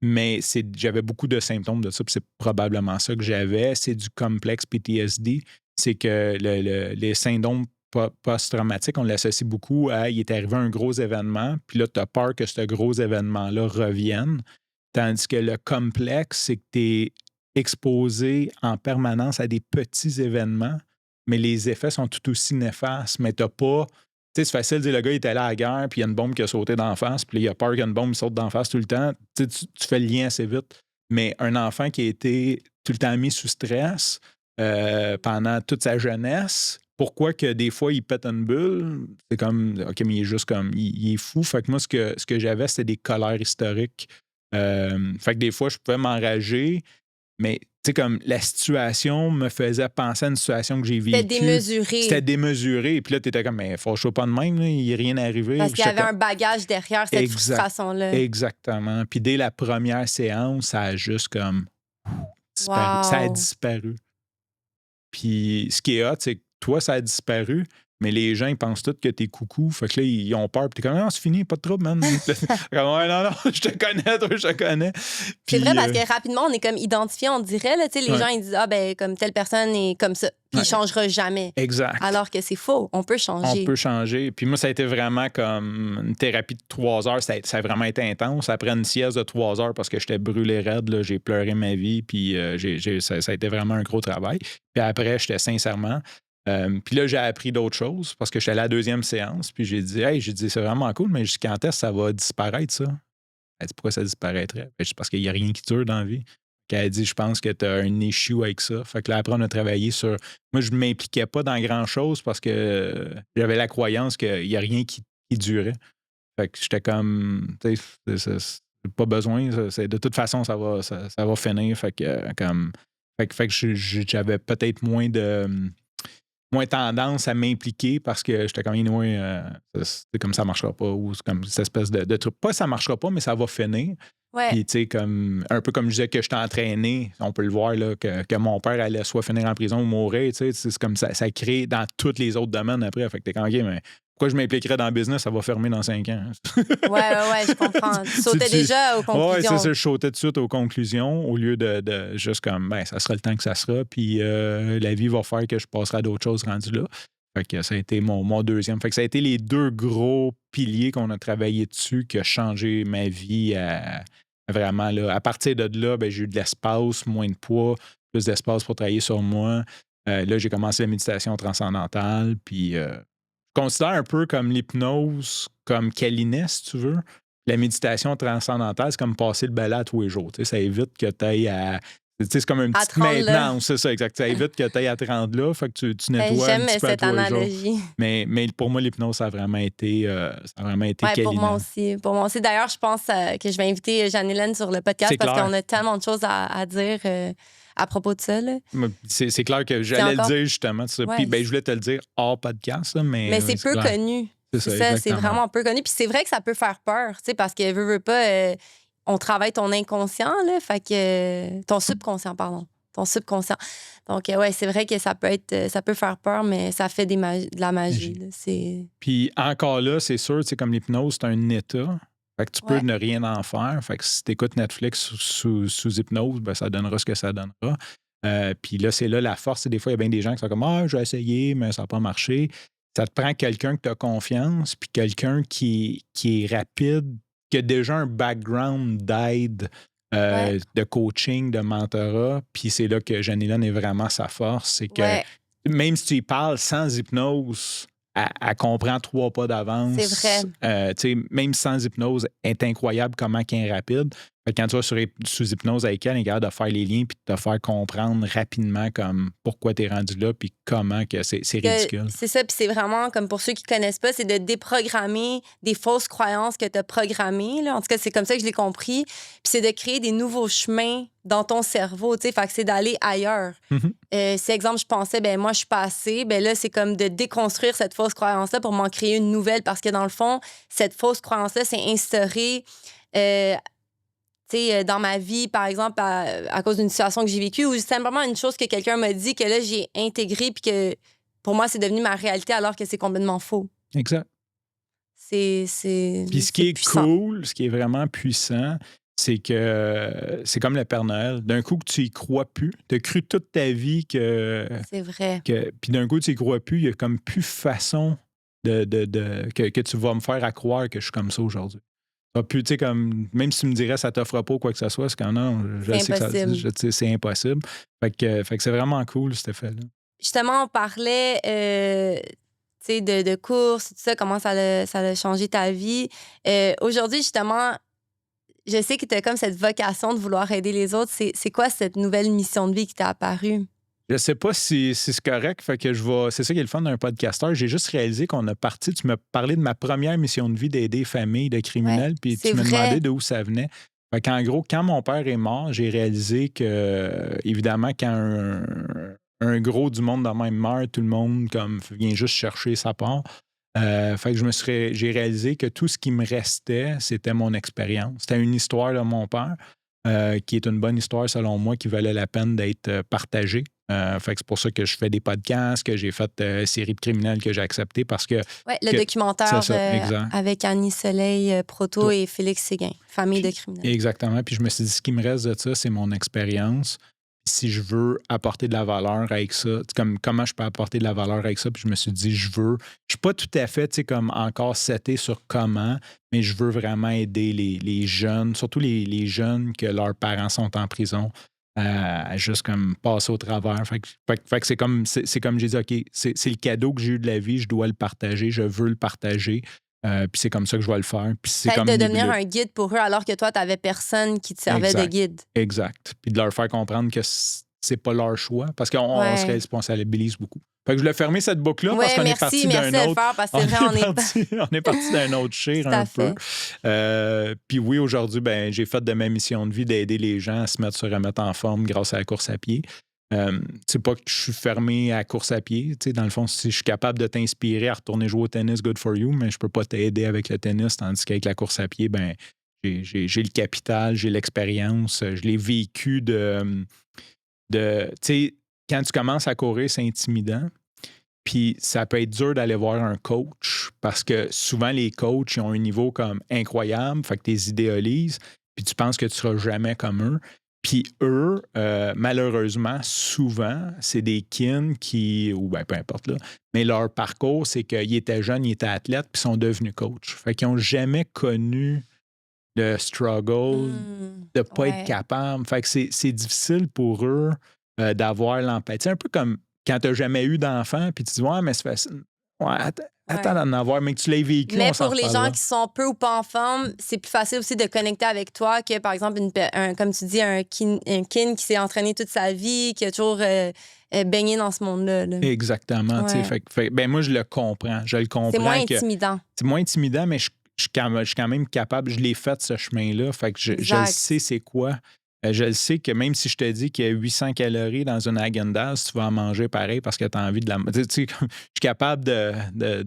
mais j'avais beaucoup de symptômes de ça, puis c'est probablement ça que j'avais. C'est du complexe PTSD. C'est que les syndromes post-traumatiques, on l'associe beaucoup à il est arrivé un gros événement, puis là, tu as peur que ce gros événement-là revienne. Tandis que le complexe, c'est que tu es exposé en permanence à des petits événements, mais les effets sont tout aussi néfastes. Mais tu n'as pas. Tu sais, c'est facile de dire le gars il est allé à la guerre, puis il y a une bombe qui a sauté d'en face, puis il a peur qu'il y ait une bombe qui saute d'en face tout le temps. Tu fais le lien assez vite. Mais un enfant qui a été tout le temps mis sous stress pendant toute sa jeunesse, pourquoi que des fois il pète une bulle? C'est comme, OK, mais il est juste comme, il est fou. Fait que moi, ce que j'avais, c'était des colères historiques. Fait que des fois, je pouvais m'enrager, mais tu sais, comme la situation me faisait penser à une situation que j'ai vécue. C'était démesuré. C'était démesuré. Puis là, tu étais comme, mais fâche-toi pas de même, là, il n'est rien arrivé. Parce qu'il y avait un bagage derrière cette frustration-là. Exactement. Puis dès la première séance, ça a juste comme disparu. Wow. Ça a disparu. Puis ce qui est hot, c'est que toi, ça a disparu, mais les gens, ils pensent tous que t'es coucou. Fait que là, ils ont peur. Puis t'es comme, non, c'est fini, pas de trouble, man. Comme, ouais, non, je te connais, toi, je te connais. C'est vrai parce que rapidement, on est comme identifié, on dirait. Là, les gens, ils disent, comme telle personne est comme ça. Puis il changera jamais. Exact. Alors que c'est faux. On peut changer. On peut changer. Puis moi, ça a été vraiment comme une thérapie de 3 heures. Ça a vraiment été intense. Après une sieste de 3 heures, parce que j'étais brûlé raide, là, j'ai pleuré ma vie. Puis ça a été vraiment un gros travail. Puis après, j'étais sincèrement... puis là, j'ai appris d'autres choses parce que j'étais à la 2e séance. Puis j'ai dit, c'est vraiment cool, mais quand est-ce que ça va disparaître, ça? Elle dit, pourquoi ça disparaîtrait? C'est parce qu'il n'y a rien qui dure dans la vie. Elle a dit, je pense que tu as un issue avec ça. Fait que là, après, on a travaillé sur. Moi, je ne m'impliquais pas dans grand-chose parce que j'avais la croyance qu'il n'y a rien qui durait. Fait que j'étais comme, tu sais, pas besoin. De toute façon, ça va finir. Fait que, j'avais peut-être moins tendance à m'impliquer parce que j'étais comme, c'est comme ça marchera pas, ou c'est comme cette espèce de truc. Pas ça marchera pas, mais ça va finir. Ouais. Puis, tu sais, un peu comme je disais que je t'ai entraîné, on peut le voir, là, que mon père allait soit finir en prison ou mourir, tu sais, c'est comme ça crée dans tous les autres domaines après. Fait que t'es comme, OK, mais pourquoi je m'impliquerais dans le business? Ça va fermer dans 5 ans. Ouais, je comprends. Tu sautais déjà aux conclusions. Oui, c'est ça, je sautais tout de suite aux conclusions au lieu de juste comme, ça sera le temps que ça sera, puis la vie va faire que je passerai à d'autres choses rendues là. Fait que ça a été mon deuxième. Fait que ça a été les 2 gros piliers qu'on a travaillé dessus qui a changé ma vie vraiment. Là. À partir de là, j'ai eu de l'espace, moins de poids, plus d'espace pour travailler sur moi. Là, j'ai commencé la méditation transcendantale. Puis je considère un peu comme l'hypnose, comme câliner, si tu veux. La méditation transcendantale, c'est comme passer le balai à tous les jours. Ça évite que tu ailles à C'est comme une petite maintenance, c'est ça, exact. Ça évite que tu ailles à te rendre là, fait que tu nettoies un petit peu à tous les jours. J'aime cette analogie. Mais pour moi, l'hypnose, ça a vraiment été câlinant. Pour moi aussi. D'ailleurs, je pense que je vais inviter Jeanne-Hélène sur le podcast parce qu'on a tellement de choses à dire à propos de ça. Là. C'est clair que j'allais le dire, justement. Puis je voulais te le dire hors podcast, là, mais c'est peu connu. C'est ça, c'est vraiment peu connu. Puis c'est vrai que ça peut faire peur, parce que veux pas... on travaille ton inconscient, là, fait que ton subconscient, pardon. Ton subconscient. Donc, ouais, c'est vrai que ça peut faire peur, mais ça fait de la magie. Là, puis encore là, c'est sûr, comme l'hypnose, c'est un état. Fait que tu peux ne rien en faire. Fait que si tu écoutes Netflix sous hypnose, ben, ça donnera ce que ça donnera. Puis là, c'est là la force. Des fois, il y a bien des gens qui sont comme « Ah, j'ai essayé, mais ça n'a pas marché ». Ça te prend quelqu'un que tu as confiance, puis quelqu'un qui est rapide, qui a déjà un background d'aide, de coaching, de mentorat. Puis c'est là que Jeanne-Hélène est vraiment sa force. C'est que même si tu y parles sans hypnose, elle comprend 3 pas d'avance. C'est vrai. Même sans hypnose, elle est incroyable comment elle est rapide. Fait que quand tu vas sous hypnose avec elle est capable de faire les liens puis de te faire comprendre rapidement comme pourquoi tu es rendu là puis comment que c'est ridicule. C'est ça, puis c'est vraiment, comme pour ceux qui ne connaissent pas, c'est de déprogrammer des fausses croyances que tu as programmées. Là. En tout cas, c'est comme ça que je l'ai compris. Puis c'est de créer des nouveaux chemins dans ton cerveau, fait que c'est d'aller ailleurs. Si, exemple, je pensais, moi, je suis pas assez, là, c'est comme de déconstruire cette fausse croyance-là pour m'en créer une nouvelle parce que, dans le fond, cette fausse croyance-là, c'est instauré dans ma vie, par exemple, à cause d'une situation que j'ai vécue ou simplement une chose que quelqu'un m'a dit que là, j'ai intégré puis que pour moi, c'est devenu ma réalité alors que c'est complètement faux. Exact. Puis ce qui est puissant. cool, ce qui est vraiment puissant, c'est que c'est comme le Père Noël. D'un coup, que tu y crois plus. Tu as cru toute ta vie que... C'est vrai. Puis d'un coup, tu y crois plus. Il n'y a comme plus façon que tu vas me faire à croire que je suis comme ça aujourd'hui. Puis, tu sais, comme, même si tu me dirais ça t'offre pas ou quoi que ce soit, c'est quand non, je sais que c'est impossible. Fait que c'est vraiment cool, cet effet-là. Justement, on parlait de courses, tout ça, comment ça a changé ta vie. Aujourd'hui, justement, je sais que tu as comme cette vocation de vouloir aider les autres. C'est quoi cette nouvelle mission de vie qui t'a apparue? Je sais pas si c'est correct, fait que c'est ça qui est le fun d'un podcasteur. J'ai juste réalisé qu'on a parti, tu m'as parlé de ma première mission de vie d'aider les familles de criminels, puis tu m'as demandé d'où ça venait. Fait qu'en gros, quand mon père est mort, j'ai réalisé que, évidemment, quand un gros du monde de même meurt, tout le monde comme vient juste chercher sa part. Fait que j'ai réalisé que tout ce qui me restait, c'était mon expérience. C'était une histoire de mon père, qui est une bonne histoire selon moi, qui valait la peine d'être partagée. Fait que c'est pour ça que je fais des podcasts, que j'ai fait série de criminels que j'ai accepté parce que... Oui, le documentaire avec Annie Soleil, Proto et Félix Séguin, Famille de criminels. Exactement. Puis je me suis dit, ce qui me reste de ça, c'est mon expérience. Si je veux apporter de la valeur avec ça, comment je peux apporter de la valeur avec ça? Puis je me suis dit, je suis pas tout à fait comme encore seté sur comment, mais je veux vraiment aider les jeunes, surtout les jeunes que leurs parents sont en prison, à juste comme passer au travers. Fait que c'est comme j'ai dit, OK, c'est le cadeau que j'ai eu de la vie, je dois le partager, je veux le partager. Puis c'est comme ça que je vais le faire. Puis c'est comme de devenir un guide pour eux alors que toi, tu n'avais personne qui te servait de guide. Exact. Puis de leur faire comprendre que c'est pas leur choix parce qu'on se responsabilise beaucoup. Fait que je voulais fermer cette boucle-là parce qu'on est parti d'un autre. On est parti d'un autre chire un peu. Puis oui, aujourd'hui, j'ai fait de ma mission de vie d'aider les gens à se remettre en forme grâce à la course à pied. C'est pas que je suis fermé à la course à pied. Dans le fond, si je suis capable de t'inspirer à retourner jouer au tennis, good for you, mais je peux pas t'aider avec le tennis, tandis qu'avec la course à pied, j'ai le capital, j'ai l'expérience, je l'ai vécu quand tu commences à courir, c'est intimidant. Puis ça peut être dur d'aller voir un coach parce que souvent, les coachs ils ont un niveau comme incroyable, fait que tu les idéalises, puis tu penses que tu seras jamais comme eux. Puis eux, malheureusement, souvent, c'est des kin peu importe là, mais leur parcours, c'est qu'ils étaient jeunes, ils étaient athlètes, puis sont devenus coachs. Fait qu'ils n'ont jamais connu le struggle de ne pas être capable. Fait que c'est difficile pour eux d'avoir l'empathie. Un peu comme quand tu n'as jamais eu d'enfant, puis tu dis « Ouais, mais c'est facile. Ouais, attends d'en avoir, mais que tu l'aies vécu, mais on s'en pour les reparlera. gens qui sont peu ou pas en forme, c'est plus facile aussi de connecter avec toi que, par exemple, comme tu dis, un kin qui s'est entraîné toute sa vie, qui a toujours baigné dans ce monde-là. Là. Exactement. Ouais. Ben moi, je le comprends. Je le comprends. C'est moins que intimidant. c'est moins intimidant, mais je suis quand même capable. Je l'ai fait, ce chemin-là. Fait que je le sais c'est quoi. Je le sais que même si je te dis qu'il y a 800 calories dans une Häagen-Dazs, tu vas en manger pareil parce que tu as envie de la... Tu sais, je suis capable de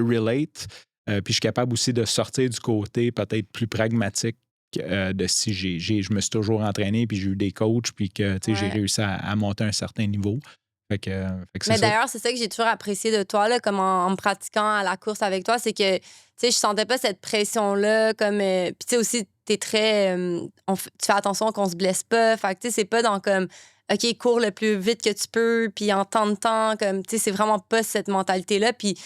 relate. Puis je suis capable aussi de sortir du côté peut-être plus pragmatique de si je me suis toujours entraîné puis j'ai eu des coachs puis que j'ai réussi à monter un certain niveau. Fait que mais d'ailleurs, c'est ça que j'ai toujours apprécié de toi, là, comme en me pratiquant à la course avec toi, c'est que je sentais pas cette pression-là. Comme puis tu sais aussi, t'es très... tu fais attention qu'on se blesse pas. Fait que tu sais, c'est pas dans comme... OK, cours le plus vite que tu peux, puis en temps de temps, comme, tu sais, c'est vraiment pas cette mentalité-là. Puis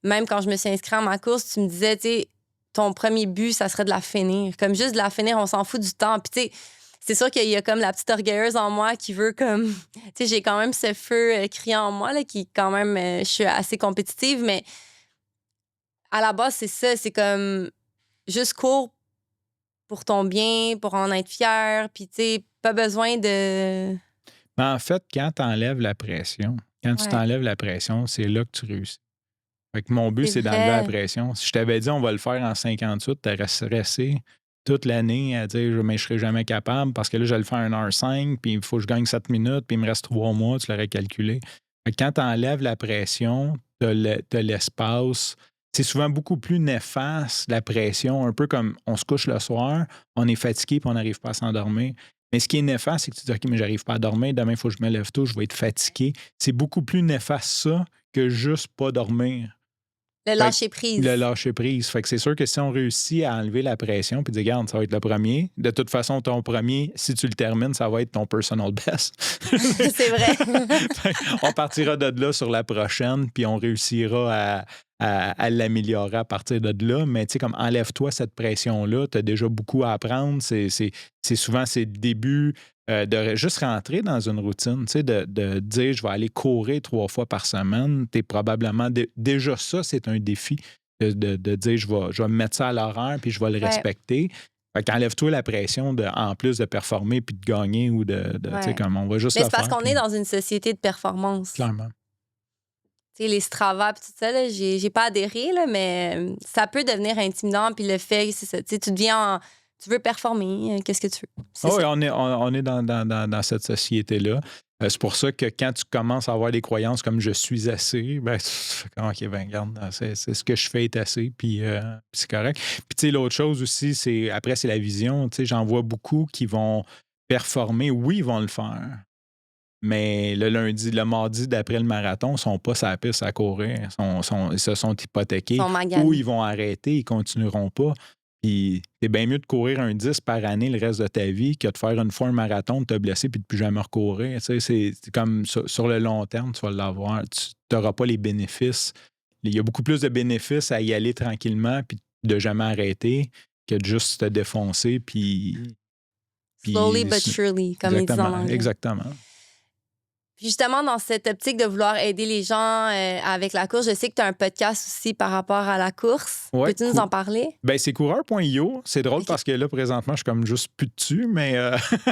même quand je me suis inscrite à ma course, tu me disais, tu sais, ton premier but, ça serait de la finir. Comme juste de la finir, on s'en fout du temps. Puis tu sais, c'est sûr qu'il y a comme la petite orgueilleuse en moi qui veut comme... Tu sais, j'ai quand même ce feu criant en moi, là, qui quand même... je suis assez compétitive, mais à la base, c'est ça. C'est comme juste cours pour ton bien, pour en être fier. Puis tu sais, pas besoin de... En fait, quand tu enlèves la pression, tu t'enlèves la pression, c'est là que tu réussis. Fait que mon but, c'est d'enlever la pression. Si je t'avais dit on va le faire en 58, tu aurais stressé toute l'année à dire mais je serai jamais capable parce que là, je vais le faire en 1h05, puis il faut que je gagne 7 minutes, puis il me reste 3 mois, tu l'aurais calculé. Fait que quand tu enlèves la pression, tu as l'espace. C'est souvent beaucoup plus néfaste, la pression, un peu comme on se couche le soir, on est fatigué puis on n'arrive pas à s'endormir. Mais ce qui est néfaste, c'est que tu dis OK, mais j'arrive pas à dormir, demain, il faut que je me lève tôt, je vais être fatigué. C'est beaucoup plus néfaste ça que juste pas dormir. Le lâcher prise. Le lâcher prise. Fait que c'est sûr que si on réussit à enlever la pression puis dire, regarde, ça va être le premier. De toute façon, ton premier, si tu le termines, ça va être ton personal best. C'est vrai. On partira de là sur la prochaine, puis on réussira à l'améliorer à partir de là. Mais tu sais, comme enlève-toi cette pression-là, tu as déjà beaucoup à apprendre. C'est souvent c'est le début. De juste rentrer dans une routine, tu sais, de dire je vais aller courir 3 fois par semaine, t'es probablement déjà ça, c'est un défi de dire je vais me mettre ça à l'horaire puis je vais le respecter. Fait qu'enlève-toi la pression en plus de performer puis de gagner ou tu sais, comme on va juste le faire. Mais c'est parce qu'on est dans une société de performance. Clairement. Tu sais, les Strava puis tout ça, là, j'ai pas adhéré, là, mais ça peut devenir intimidant. Puis le fait, c'est ça, tu sais, tu deviens... Tu veux performer, qu'est-ce que tu veux? Oui, on est dans cette société-là. C'est pour ça que quand tu commences à avoir des croyances comme « je suis assez », ben tu fais comme « OK, ben regarde, c'est ce que je fais est assez », puis c'est correct. Puis tu sais, l'autre chose aussi, c'est la vision. Tu sais, j'en vois beaucoup qui vont performer. Oui, ils vont le faire. Mais le mardi d'après le marathon, ils ne sont pas sur la piste à courir. Ils se sont hypothéqués. Ou ils vont arrêter, ils ne continueront pas. Puis c'est bien mieux de courir un 10 par année le reste de ta vie que de faire une fois un marathon, de te blesser puis de plus jamais recourir. Tu sais, c'est comme sur le long terme, tu vas l'avoir. Tu n'auras pas les bénéfices. Il y a beaucoup plus de bénéfices à y aller tranquillement puis de jamais arrêter que de juste te défoncer. Puis slowly but surely, comme ils disent en anglais. Exactement. Justement, dans cette optique de vouloir aider les gens avec la course, je sais que tu as un podcast aussi par rapport à la course. Ouais, peux-tu nous en parler? Ben, c'est coureur.io. C'est drôle parce que là, présentement, je suis comme juste plus dessus, mais...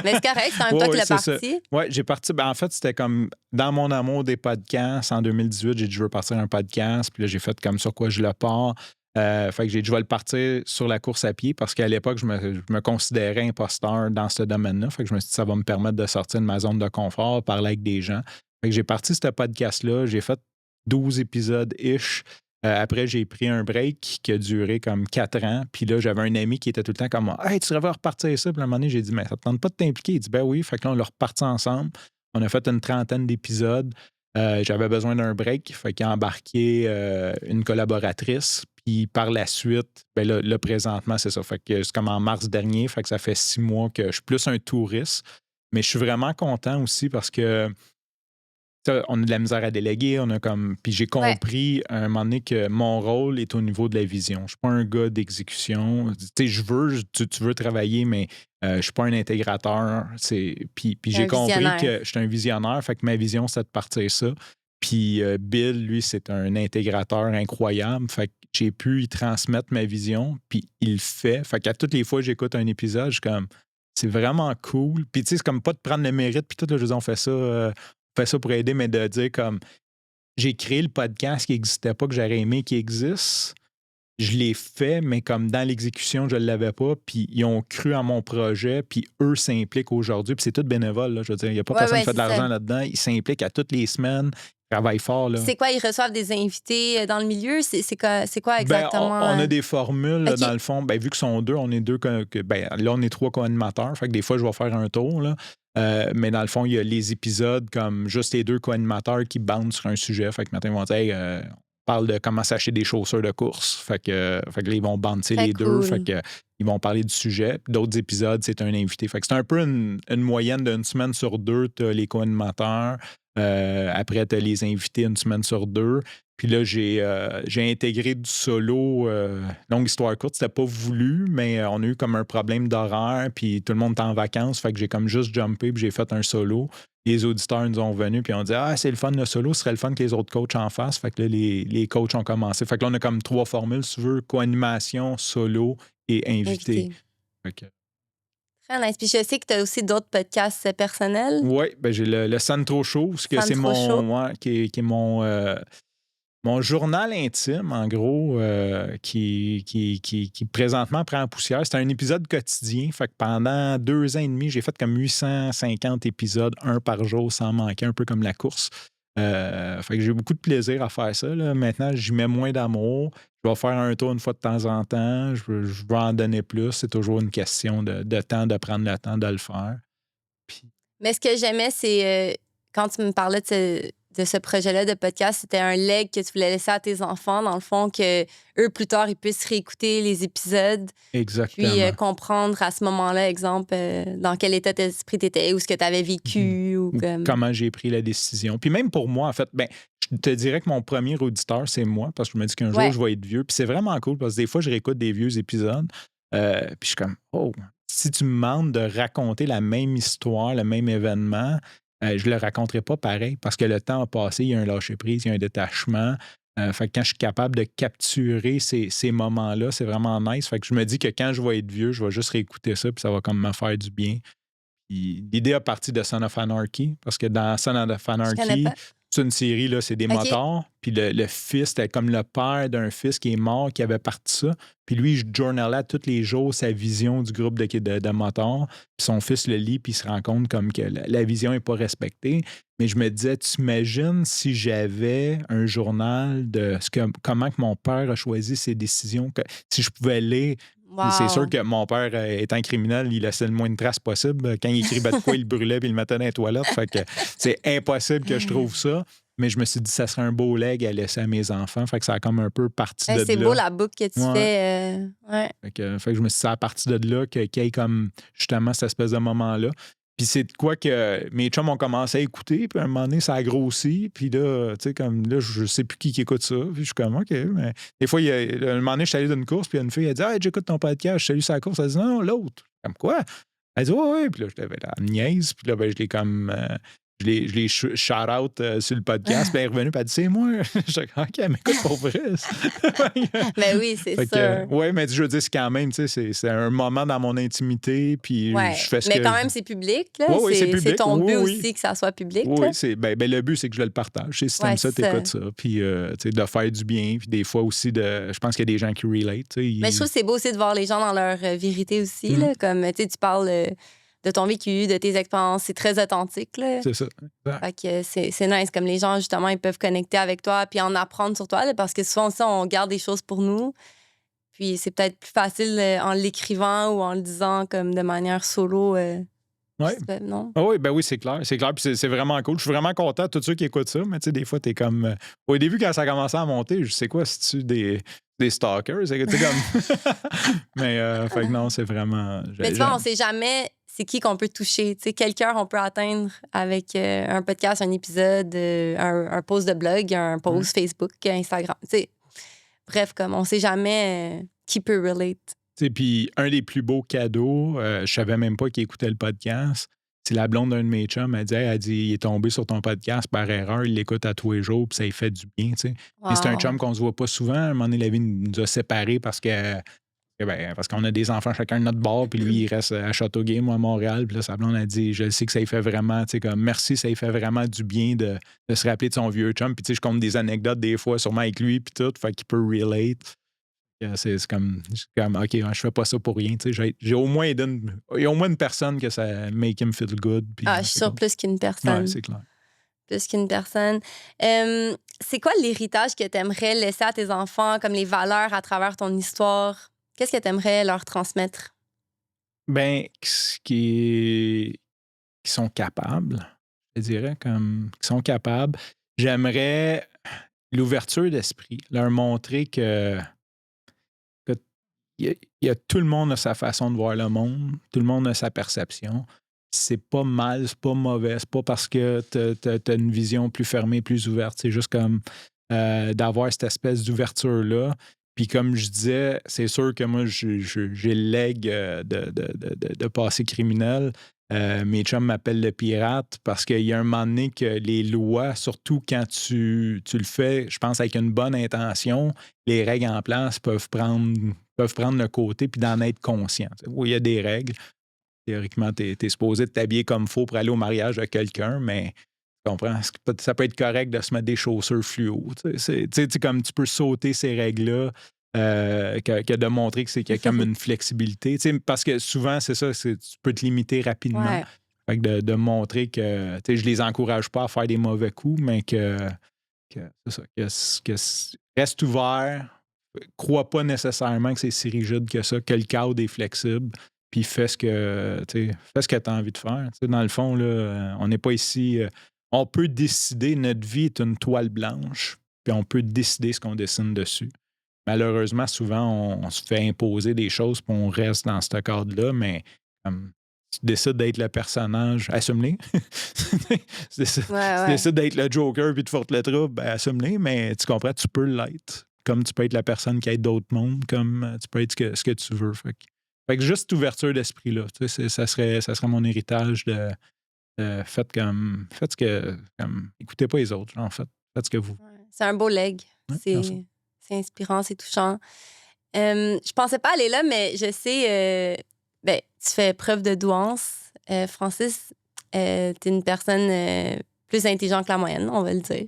Mais c'est correct, c'est en même temps que le parti. Oui, j'ai parti... Ben, en fait, c'était comme dans mon amour des podcasts. En 2018, j'ai dit, je veux partir un podcast. Puis là, j'ai fait comme sur quoi je le pars. Fait que j'ai dit, je vais le partir sur la course à pied parce qu'à l'époque, je me considérais imposteur dans ce domaine-là. Fait que je me suis dit, ça va me permettre de sortir de ma zone de confort, parler avec des gens. Fait que j'ai parti ce podcast-là. J'ai fait 12 épisodes-ish. Après, j'ai pris un break qui a duré comme 4 ans. Puis là, j'avais un ami qui était tout le temps comme moi. Hey, tu devrais repartir ça. Puis à un moment donné, j'ai dit, mais ça te tente pas de t'impliquer? Il dit, ben oui. Fait que là, on l'a reparti ensemble. On a fait une 30aine d'épisodes. J'avais besoin d'un break. Fait qu'il a embarqué une collaboratrice. Puis par la suite, ben là, présentement, c'est ça. Fait que c'est comme en mars dernier. Fait que ça fait 6 mois que je suis plus un touriste. Mais je suis vraiment content aussi parce que on a de la misère à déléguer, puis j'ai compris à un moment donné que mon rôle est au niveau de la vision. Je ne suis pas un gars d'exécution. Tu sais, tu veux travailler, mais je ne suis pas un intégrateur. Puis j'ai compris que je suis un visionnaire, fait que ma vision, c'est de partir ça. Puis Bill, lui, c'est un intégrateur incroyable. Fait que j'ai pu y transmettre ma vision, puis il le fait. Fait qu'à toutes les fois que j'écoute un épisode, je suis comme, c'est vraiment cool. Puis tu sais, c'est comme pas de prendre le mérite, puis tout, là, je veux dire, on fait ça pour aider, mais de dire comme, j'ai créé le podcast qui n'existait pas, que j'aurais aimé qu'il existe. Je l'ai fait, mais comme dans l'exécution, je ne l'avais pas. Puis ils ont cru à mon projet, puis eux s'impliquent aujourd'hui. Puis c'est tout bénévole, là, je veux dire. Il n'y a pas personne qui fait de l'argent là-dedans. Ils s'impliquent à toutes les semaines. Ils travaillent fort. Là. C'est quoi? Ils reçoivent des invités dans le milieu? C'est quoi exactement? On a des formules, là, dans le fond. Vu qu'ils sont deux, on est deux. Là, on est 3 co-animateurs. Fait que des fois, je vais faire un tour. Là. Mais dans le fond, il y a les épisodes comme juste les 2 co-animateurs qui bandent sur un sujet. Fait que maintenant, ils vont dire hey, parle de comment s'acheter des chaussures de course. Fait que là, ils vont banter les deux. Fait que ils vont parler du sujet. Puis d'autres épisodes, c'est un invité. Fait que c'est un peu une moyenne d'une semaine sur 2, tu as les co-animateurs. Après, tu as les invités une semaine sur 2. Puis là, j'ai intégré du solo. Longue histoire courte, c'était pas voulu, mais on a eu comme un problème d'horaire, puis tout le monde était en vacances. Fait que j'ai comme juste jumpé, puis j'ai fait un solo. Les auditeurs nous ont venus, puis on dit ah, c'est le fun le solo, ce serait le fun que les autres coachs en fassent. Fait que là, les coachs ont commencé. Fait que là, on a comme 3 formules, si tu veux, co-animation, solo et invité. Fait que... Très nice. Puis je sais que tu as aussi d'autres podcasts personnels. Oui, j'ai le Santro Show, c'est mon, qui est mon journal intime, en gros, qui présentement prend en poussière. C'est un épisode quotidien. Fait que pendant 2 ans et demi, j'ai fait comme 850 épisodes, un par jour, sans manquer, un peu comme la course. Fait que j'ai beaucoup de plaisir à faire ça. Là. Maintenant, j'y mets moins d'amour. Je vais faire un tour une fois de temps en temps. Je veux en donner plus. C'est toujours une question de temps, de prendre le temps de le faire. Puis... Mais ce que j'aimais, c'est quand tu me parlais de ce projet-là de podcast, c'était un leg que tu voulais laisser à tes enfants, dans le fond, que eux plus tard, ils puissent réécouter les épisodes. Exactement. Puis comprendre à ce moment-là, exemple, dans quel état d'esprit tu étais ou ce que tu avais vécu. Ou comme... Comment j'ai pris la décision. Puis même pour moi, en fait, je te dirais que mon premier auditeur, c'est moi, parce que je me dis qu'un jour, je vais être vieux. Puis c'est vraiment cool, parce que des fois, je réécoute des vieux épisodes. Puis je suis comme, oh, si tu me demandes de raconter la même histoire, le même événement, je le raconterai pas pareil, parce que le temps a passé, il y a un lâcher-prise, il y a un détachement. Fait que quand je suis capable de capturer ces moments-là, c'est vraiment nice. Fait que je me dis que quand je vais être vieux, je vais juste réécouter ça, puis ça va comme me faire du bien. Puis l'idée a parti de Son of Anarchy, parce que dans Son of Anarchy, c'est une série, là, c'est des motards. Puis le fils, c'était comme le père d'un fils qui est mort, qui avait parti ça. Puis lui, je journalais tous les jours sa vision du groupe de motards. Puis son fils le lit, puis il se rend compte comme que la vision n'est pas respectée. Mais je me disais, tu imagines si j'avais un journal de comment que mon père a choisi ses décisions, si je pouvais lire. Wow. C'est sûr que mon père, étant criminel, il laissait le moins de traces possible. Quand il écrivait de quoi, il le brûlait puis il le mettait dans les toilettes. Fait que c'est impossible que je trouve ça. Mais je me suis dit, ça serait un beau leg à laisser à mes enfants. Fait que ça a comme un peu parti de là. C'est beau la boucle que tu fais. Fait que je me suis dit, c'est à partir de là qu'il y ait comme justement cette espèce de moment-là. Puis c'est de quoi que mes chums ont commencé à écouter, puis à un moment donné, ça a grossi. Puis là, tu sais, comme là, je sais plus qui écoute ça. Puis je suis comme, OK. Mais des fois, un moment donné, je suis allé d'une course, puis une fille, elle dit, ah, j'écoute ton podcast, je salue sa course. Elle dit, non, l'autre. Comme quoi? Elle dit, ouais. Puis là, la niaise. Puis là, je l'ai comme. Je l'ai shout-out sur le podcast, puis elle est revenue, puis elle dit, c'est moi. Je dis, OK, mais écoute, pour vrai. Mais oui, c'est sûr. Oui, mais je veux dire, c'est quand même, tu sais, c'est un moment dans mon intimité, puis je fais ce mais que quand même, c'est public, là. Oui, c'est public. C'est ton but aussi que ça soit public. Oui, là. le but, c'est que je le partage. Si t'aimes ça, t'écoutes ça. Puis, tu sais, de faire du bien, puis des fois aussi, je pense qu'il y a des gens qui relate. Mais je trouve que c'est beau aussi de voir les gens dans leur vérité aussi, là. Comme, tu sais, tu parles... de ton vécu, de tes expériences. C'est très authentique, là. C'est ça. Fait que c'est nice. Comme les gens, justement, ils peuvent connecter avec toi puis en apprendre sur toi, là, parce que souvent aussi, on garde des choses pour nous. Puis c'est peut-être plus facile en l'écrivant ou en le disant comme de manière solo. Ouais. Non? Oh oui, ben oui, c'est clair. C'est clair, puis c'est vraiment cool. Je suis vraiment content de tous ceux qui écoutent ça, mais tu sais, des fois, t'es comme... Au début, quand ça a commencé à monter, je sais quoi, c'est-tu des stalkers? C'est comme... mais, fait que non, c'est vraiment... Mais tu vois, on sait jamais c'est qui qu'on peut toucher. Tu sais, quel cœur on peut atteindre avec un podcast, un épisode, un post de blog, un post Facebook, Instagram. Tu sais, bref, comme on sait jamais qui peut relate. Puis un des plus beaux cadeaux, je savais même pas qu'il écoutait le podcast. si la blonde d'un de mes chums, elle dit, il est tombé sur ton podcast par erreur, il l'écoute à tous les jours, puis ça lui fait du bien, tu sais. Mais c'est un chum Wow. qu'on se voit pas souvent. À un moment donné, la vie nous a séparés parce qu'on a des enfants chacun de notre bord, puis lui, il reste à Châteauguay, moi à Montréal. Puis là, sa blonde a dit, je sais que ça lui fait vraiment, tu sais, comme merci, ça lui fait vraiment du bien de se rappeler de son vieux chum. Puis tu sais, je compte des anecdotes des fois, sûrement avec lui, puis tout, fait qu'il peut relate. C'est comme, OK, je fais pas ça pour rien. Tu sais, j'ai au moins il y a au moins une personne que ça make him feel good. Puis, Je suis sûre plus qu'une ouais, personne. c'est clair. Plus qu'une personne. C'est quoi l'héritage que tu aimerais laisser à tes enfants, comme les valeurs à travers ton histoire? Qu'est-ce que tu aimerais leur transmettre? Ben, qui sont capables, je dirais, qui sont capables. J'aimerais l'ouverture d'esprit, leur montrer que il y a tout le monde a sa façon de voir le monde, tout le monde a sa perception. C'est pas mal, c'est pas mauvais, c'est pas parce que tu as une vision plus fermée, plus ouverte. C'est juste comme d'avoir cette espèce d'ouverture-là. Puis comme je disais, c'est sûr que moi, j'ai le leg de passé criminel. Mes chums m'appellent le pirate parce qu'il y a un moment donné que les lois, surtout quand tu le fais, je pense avec une bonne intention, les règles en place peuvent prendre le côté puis d'en être conscient. Oui, il y a des règles. Théoriquement, tu es supposé de t'habiller comme il faut pour aller au mariage de quelqu'un, mais tu comprends? Ça peut être correct de se mettre des chaussures fluo. Comme tu peux sauter ces règles-là, que de montrer qu'il y a comme une flexibilité. Parce que souvent, c'est ça, tu peux te limiter rapidement. Ouais. Fait que de montrer que je les encourage pas à faire des mauvais coups, mais que c'est ça, que reste ouvert, crois pas nécessairement que c'est si rigide que ça, que le cadre est flexible, puis fais ce que tu as envie de faire. Dans le fond, là, on n'est pas ici. On peut décider, notre vie est une toile blanche, puis on peut décider ce qu'on dessine dessus. Malheureusement, souvent, on se fait imposer des choses, puis on reste dans ce cadre-là, mais tu décides d'être le personnage, assume-les. Tu décides d'être le Joker puis de foutre le trouble, ben assume-les, mais tu comprends, tu peux l'être. Comme tu peux être la personne qui aide d'autres mondes, comme tu peux être ce que tu veux. Fait que juste cette ouverture d'esprit-là, ça serait mon héritage de faites ce que. Écoutez pas les autres, en fait. Faites ce que vous. Ouais. C'est un beau leg. Ouais, c'est inspirant, c'est touchant. Je pensais pas aller là, mais je sais, tu fais preuve de douance. Francis, t'es une personne plus intelligente que la moyenne, on va le dire.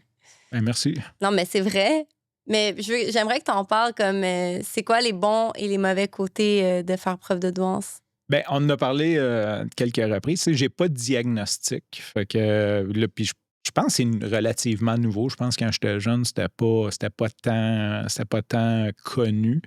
Ben, merci. Non, mais c'est vrai. Mais j'aimerais que tu en parles comme c'est quoi les bons et les mauvais côtés de faire preuve de douance? Ben, on en a parlé quelques reprises. J'ai pas de diagnostic. Fait que là, puis je pense que c'est relativement nouveau. Je pense que quand j'étais jeune, c'était pas tant connu.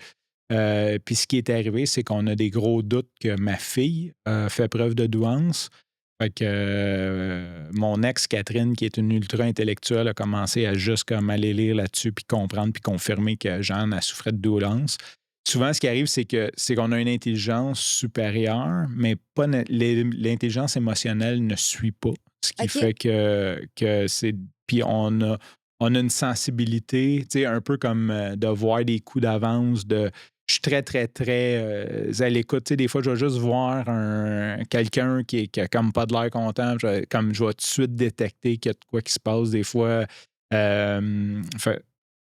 Puis ce qui est arrivé, c'est qu'on a des gros doutes que ma fille fait preuve de douance. Fait que mon ex, Catherine, qui est une ultra-intellectuelle, a commencé à juste comme aller lire là-dessus, puis comprendre, puis confirmer que Jeanne a souffert de douance. Souvent, ce qui arrive, c'est qu'on a une intelligence supérieure, mais pas l'intelligence émotionnelle ne suit pas. Ce qui fait que c'est... Puis on a une sensibilité, tu sais, un peu comme de voir des coups d'avance, je suis très, très, très à l'écoute. Tu sais, des fois, je vais juste voir quelqu'un qui a comme pas de l'air content. Je vais tout de suite détecter qu'il y a de quoi qui se passe. Des fois,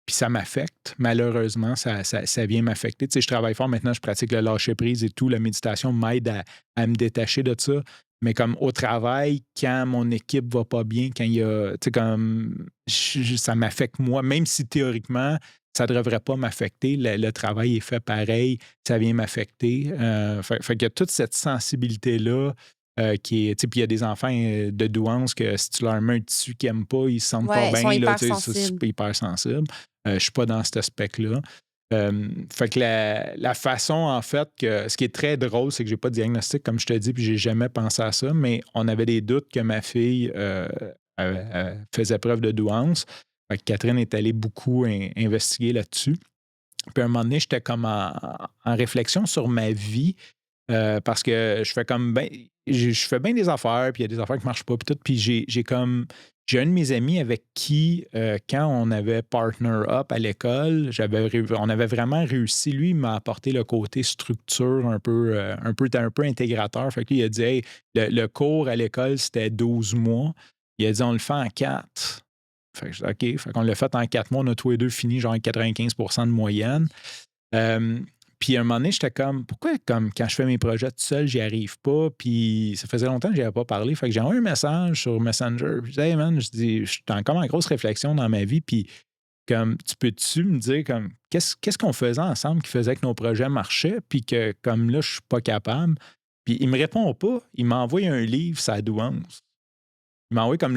puis ça m'affecte. Malheureusement, ça vient m'affecter. Tu sais, je travaille fort maintenant, je pratique le lâcher-prise et tout. La méditation m'aide à me détacher de ça. Mais comme au travail, quand mon équipe va pas bien, quand il y a... Tu sais, comme... ça m'affecte moi, même si théoriquement, ça ne devrait pas m'affecter. Le travail est fait pareil, ça vient m'affecter. Fait qu'il y a toute cette sensibilité-là qui est... Puis il y a des enfants de douance que si tu leur mets un tissu qu'ils n'aiment pas, ils se sentent pas bien. Ils sont C'est hyper sensible. Je ne suis pas dans cet aspect-là. Fait que la façon, en fait, que ce qui est très drôle, c'est que j'ai pas de diagnostic, comme je te dis, puis j'ai jamais pensé à ça, mais on avait des doutes que ma fille faisait preuve de douance. Fait que Catherine est allée beaucoup investiguer là-dessus. Puis à un moment donné, j'étais comme en réflexion sur ma vie parce que je fais comme je fais bien des affaires, puis il y a des affaires qui marchent pas, puis tout. Puis j'ai comme j'ai un de mes amis avec qui, quand on avait partner up à l'école, on avait vraiment réussi. Lui, il m'a apporté le côté structure un peu intégrateur. Fait que lui, il a dit, hey, le cours à l'école, c'était 12 mois. Il a dit, on le fait en 4. Fait que je dis, OK. Fait qu'on l'a fait en 4 mois. On a tous les deux fini genre 95 de moyenne. Puis à un moment donné, j'étais comme, pourquoi comme quand je fais mes projets tout seul, j'y arrive pas? Puis ça faisait longtemps que je n'y avais pas parlé. Fait que j'ai envoyé un message sur Messenger. Puis je dis, hey man, je suis encore en grosse réflexion dans ma vie. Puis comme, tu peux-tu me dire comme qu'est-ce qu'on faisait ensemble qui faisait que nos projets marchaient? Puis que comme là, je suis pas capable. Puis il me répond pas. Il m'a envoyé un livre, sa douance. Il m'a envoyé comme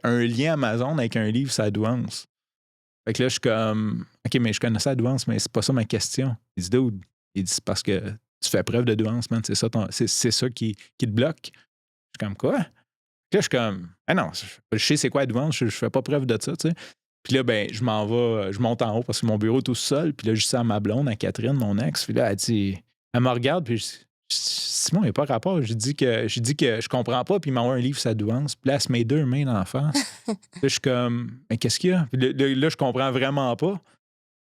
un lien Amazon avec un livre, sa douance. Fait que là, je suis comme, OK, mais je connais ça à douance, mais c'est pas ça ma question. Il dit, dude, c'est parce que tu fais preuve de douance, man. C'est ça qui te bloque. Je suis comme, quoi? Puis là, je suis comme, ah non, je sais c'est quoi la douance, je fais pas preuve de ça, tu sais. Puis là, ben, je m'en vais, je monte en haut parce que mon bureau est tout seul. Puis là, je dis à ma blonde, à Catherine, mon ex. Puis là, elle me regarde, puis je dis, Simon, il n'y a pas rapport. J'ai dit que je comprends pas, puis il m'envoie un livre sa douance. Puis là, elle se met 2 mains dans la face. Là, je suis comme, mais qu'est-ce qu'il y a? Puis là, je comprends vraiment pas.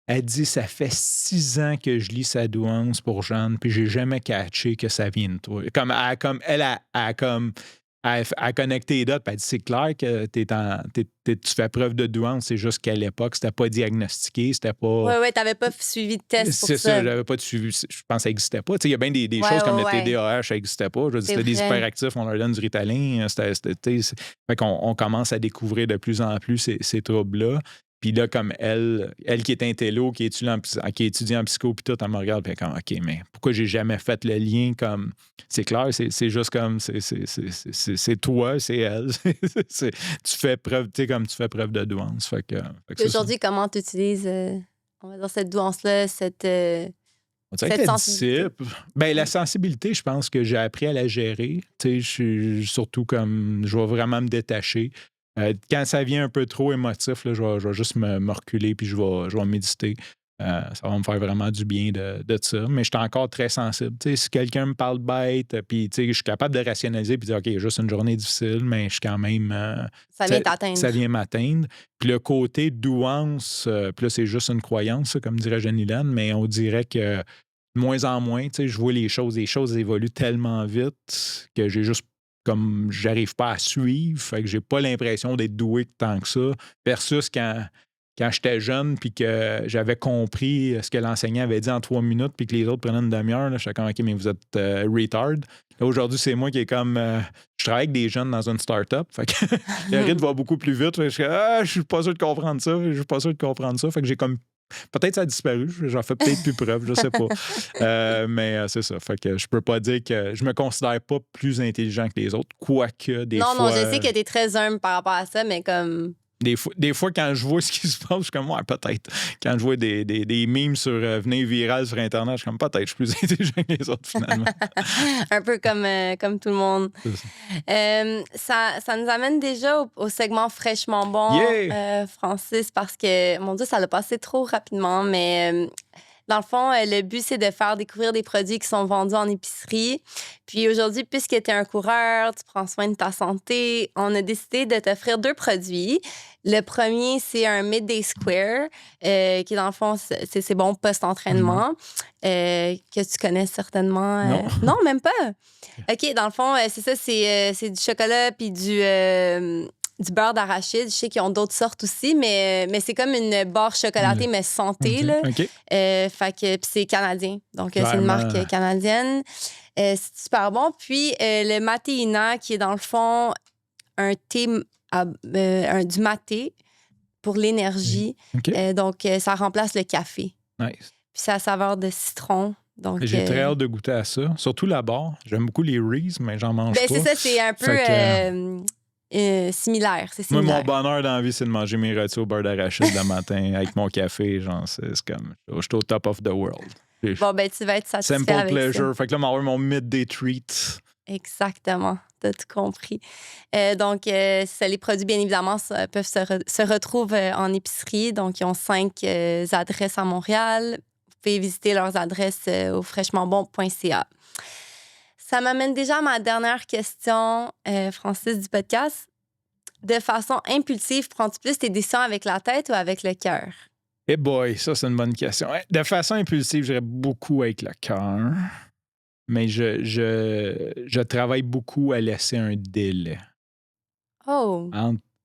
Elle dit, ça fait 6 ans que je lis sa douance pour Jeanne, puis j'ai jamais catché que ça vient de toi. Elle a connecté les dots, puis elle dit, c'est clair que tu fais preuve de douance, c'est juste qu'à l'époque, c'était pas diagnostiqué, c'était pas... Oui, t'avais pas suivi de test pour ça. C'est ça, j'avais pas de suivi, je pense que ça n'existait pas. Il y a bien des choses comme le TDAH, ça n'existait pas. Je veux dire, c'était des hyperactifs, on leur donne du Ritalin. Fait qu'on commence à découvrir de plus en plus ces troubles-là. Puis là, comme elle qui est intello, qui étudie en psycho, puis tout, elle me regarde, puis comme, OK, mais pourquoi j'ai jamais fait le lien comme. C'est clair, c'est juste comme. C'est toi, c'est elle. Tu fais preuve, tu sais, comme tu fais preuve de douance. Fait que aujourd'hui, comment tu utilises, on va dire, cette douance-là, cette sensibilité? Ben, la sensibilité, je pense que j'ai appris à la gérer. Tu sais, je suis surtout comme. Je vais vraiment me détacher. Quand ça vient un peu trop émotif, là, je vais juste me reculer puis je vais méditer. Ça va me faire vraiment du bien de ça. Mais je suis encore très sensible. T'sais, si quelqu'un me parle bête, puis je suis capable de rationaliser puis de dire OK, juste une journée difficile, mais je suis quand même. Ça vient t'atteindre. Ça vient m'atteindre. Puis le côté douance, puis là, c'est juste une croyance, comme dirait Jenny Lane, mais on dirait que de moins en moins, je vois les choses évoluent tellement vite que j'ai juste comme j'arrive pas à suivre, fait que j'ai pas l'impression d'être doué tant que ça, versus quand j'étais jeune puis que j'avais compris ce que l'enseignant avait dit en 3 minutes puis que les autres prenaient une demi-heure, là, j'étais comme OK, mais vous êtes retard. Là, aujourd'hui, c'est moi qui est comme je travaille avec des jeunes dans une start-up, fait que le rythme va beaucoup plus vite. Je suis pas sûr de comprendre ça, fait que j'ai comme peut-être ça a disparu, j'en fais peut-être plus preuve, je sais pas. Mais c'est ça. Fait que je peux pas dire que je me considère pas plus intelligent que les autres, quoique des fois... Non, je sais que t'es très humble par rapport à ça, mais comme... Des fois, quand je vois ce qui se passe, je suis comme, ouais, peut-être. Quand je vois des memes sur venir viral sur Internet, je suis comme, peut-être, je suis plus intelligent que les autres, finalement. Un peu comme tout le monde. Ça nous amène déjà au segment fraîchement bon, Francis, parce que, mon Dieu, ça l'a passé trop rapidement, mais... Dans le fond, le but, c'est de faire découvrir des produits qui sont vendus en épicerie. Puis aujourd'hui, puisque tu es un coureur, tu prends soin de ta santé, on a décidé de t'offrir 2 produits. Le premier, c'est un Midday Square, qui, dans le fond, c'est bon post-entraînement, que tu connais certainement. Non, même pas. OK, dans le fond, c'est ça, c'est du chocolat puis du beurre d'arachide. Je sais qu'ils ont d'autres sortes aussi, mais c'est comme une barre chocolatée, mais santé. Là. Fait que c'est canadien. Donc, c'est une marque canadienne. C'est super bon. Puis, le Matéina, qui est dans le fond un thé, du maté pour l'énergie. Donc, ça remplace le café. Nice. Puis, c'est à saveur de citron. Donc, j'ai très hâte de goûter à ça. Surtout la barre. J'aime beaucoup les Reese, mais j'en mange pas. C'est ça, c'est un peu... similaire. C'est similaire. Moi, mon bonheur dans la vie, c'est de manger mes rôtis au beurre d'arachide le matin avec mon café. Genre, c'est comme... Je suis au top of the world. Bon, ben, tu vas être satisfait Simple avec pleasure. ça. Fait que là, m'envoie mon midday treat. Exactement. T'as tout compris. Donc, les produits, bien évidemment, peuvent se retrouver en épicerie. Donc, ils ont 5 adresses à Montréal. Vous pouvez visiter leurs adresses au fraîchementbon.ca. Ça m'amène déjà à ma dernière question, Francis, du podcast. de façon impulsive, prends-tu plus tes décisions avec la tête ou avec le cœur? Eh boy, ça, c'est une bonne question. De façon impulsive, je dirais beaucoup avec le cœur, mais je travaille beaucoup à laisser un délai Oh!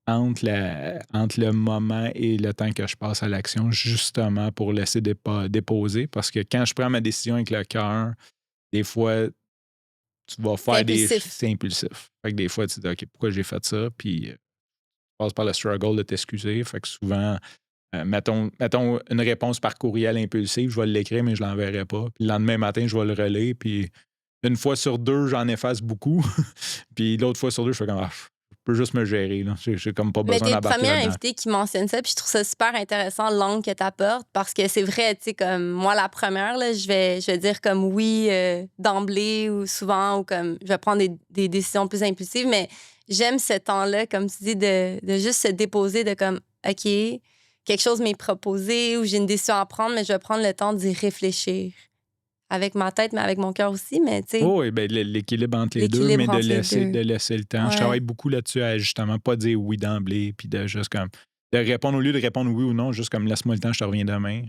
entre le moment et le temps que je passe à l'action, justement pour laisser déposer. Parce que quand je prends ma décision avec le cœur, des fois, tu vas faire c'est impulsif. Fait que des fois, tu te dis, OK, pourquoi j'ai fait ça? Puis, tu passes par le struggle de t'excuser. Fait que souvent, mettons une réponse par courriel impulsive, je vais l'écrire, mais je ne l'enverrai pas. Puis le lendemain matin, je vais le relayer. Puis une fois sur deux, j'en efface beaucoup. Puis l'autre fois sur deux, je fais comme, je peux juste me gérer. Là. J'ai comme pas besoin d'embarquer là-dedans. Mais t'es le premier invité qui mentionne ça, puis je trouve ça super intéressant, l'angle que t'apportes, parce que c'est vrai, tu sais, comme moi, la première, là, je vais dire comme oui d'emblée ou souvent, ou comme je vais prendre des décisions plus impulsives, mais j'aime ce temps-là, comme tu dis, de juste se déposer, de comme, OK, quelque chose m'est proposé ou j'ai une décision à prendre, mais je vais prendre le temps d'y réfléchir. Avec ma tête, mais avec mon cœur aussi, mais tu sais. Oh, oui, bien, l'équilibre entre les deux, mais de laisser le temps. Ouais. Je travaille beaucoup là-dessus à justement pas dire oui d'emblée, puis de juste comme de répondre au lieu de répondre oui ou non, juste comme laisse-moi le temps, je te reviens demain.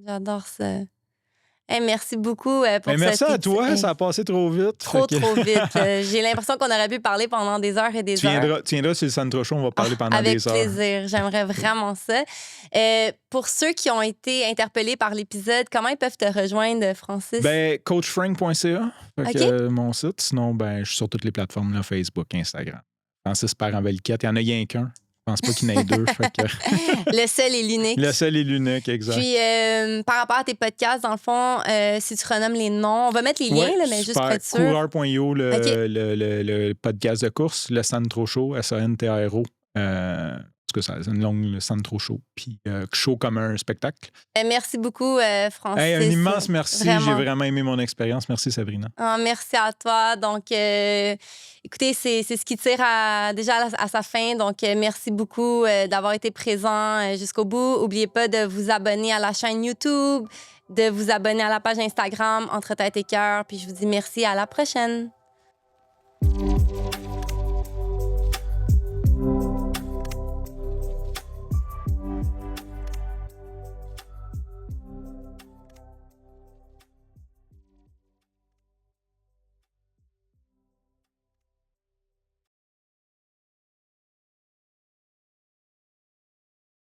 J'adore ça. Hey, merci beaucoup pour merci à toi, ça a passé trop vite. Trop vite. J'ai l'impression qu'on aurait pu parler pendant des heures et des heures. Tu viendras sur le Centre Show, on va parler pendant des heures. Avec plaisir, j'aimerais vraiment ça. Pour ceux qui ont été interpellés par l'épisode, comment ils peuvent te rejoindre, Francis? Coachfrank.ca, mon site. Sinon, je suis sur toutes les plateformes, là, Facebook, Instagram. Francis Parent-Belliquette, il y en a rien qu'un. Je pense pas qu'il y en ait deux. Le seul et l'unique. Le seul et l'unique, exact. Puis, par rapport à tes podcasts, dans le fond, si tu renommes les noms, on va mettre les liens, là, mais juste pour être sûr. Coureur.io, le podcast de course, le Santro Show, SANTRO. En tout cas, c'est une longue, le Santro Show. Puis, show comme un spectacle. Merci beaucoup, Francis. Un immense merci. Vraiment. J'ai vraiment aimé mon expérience. Merci, Sabrina. Merci à toi. Donc, écoutez, c'est ce qui tire déjà à sa fin. Donc, merci beaucoup d'avoir été présent jusqu'au bout. N'oubliez pas de vous abonner à la chaîne YouTube, de vous abonner à la page Instagram Entre Tête et Cœur. Puis, je vous dis merci. À la prochaine.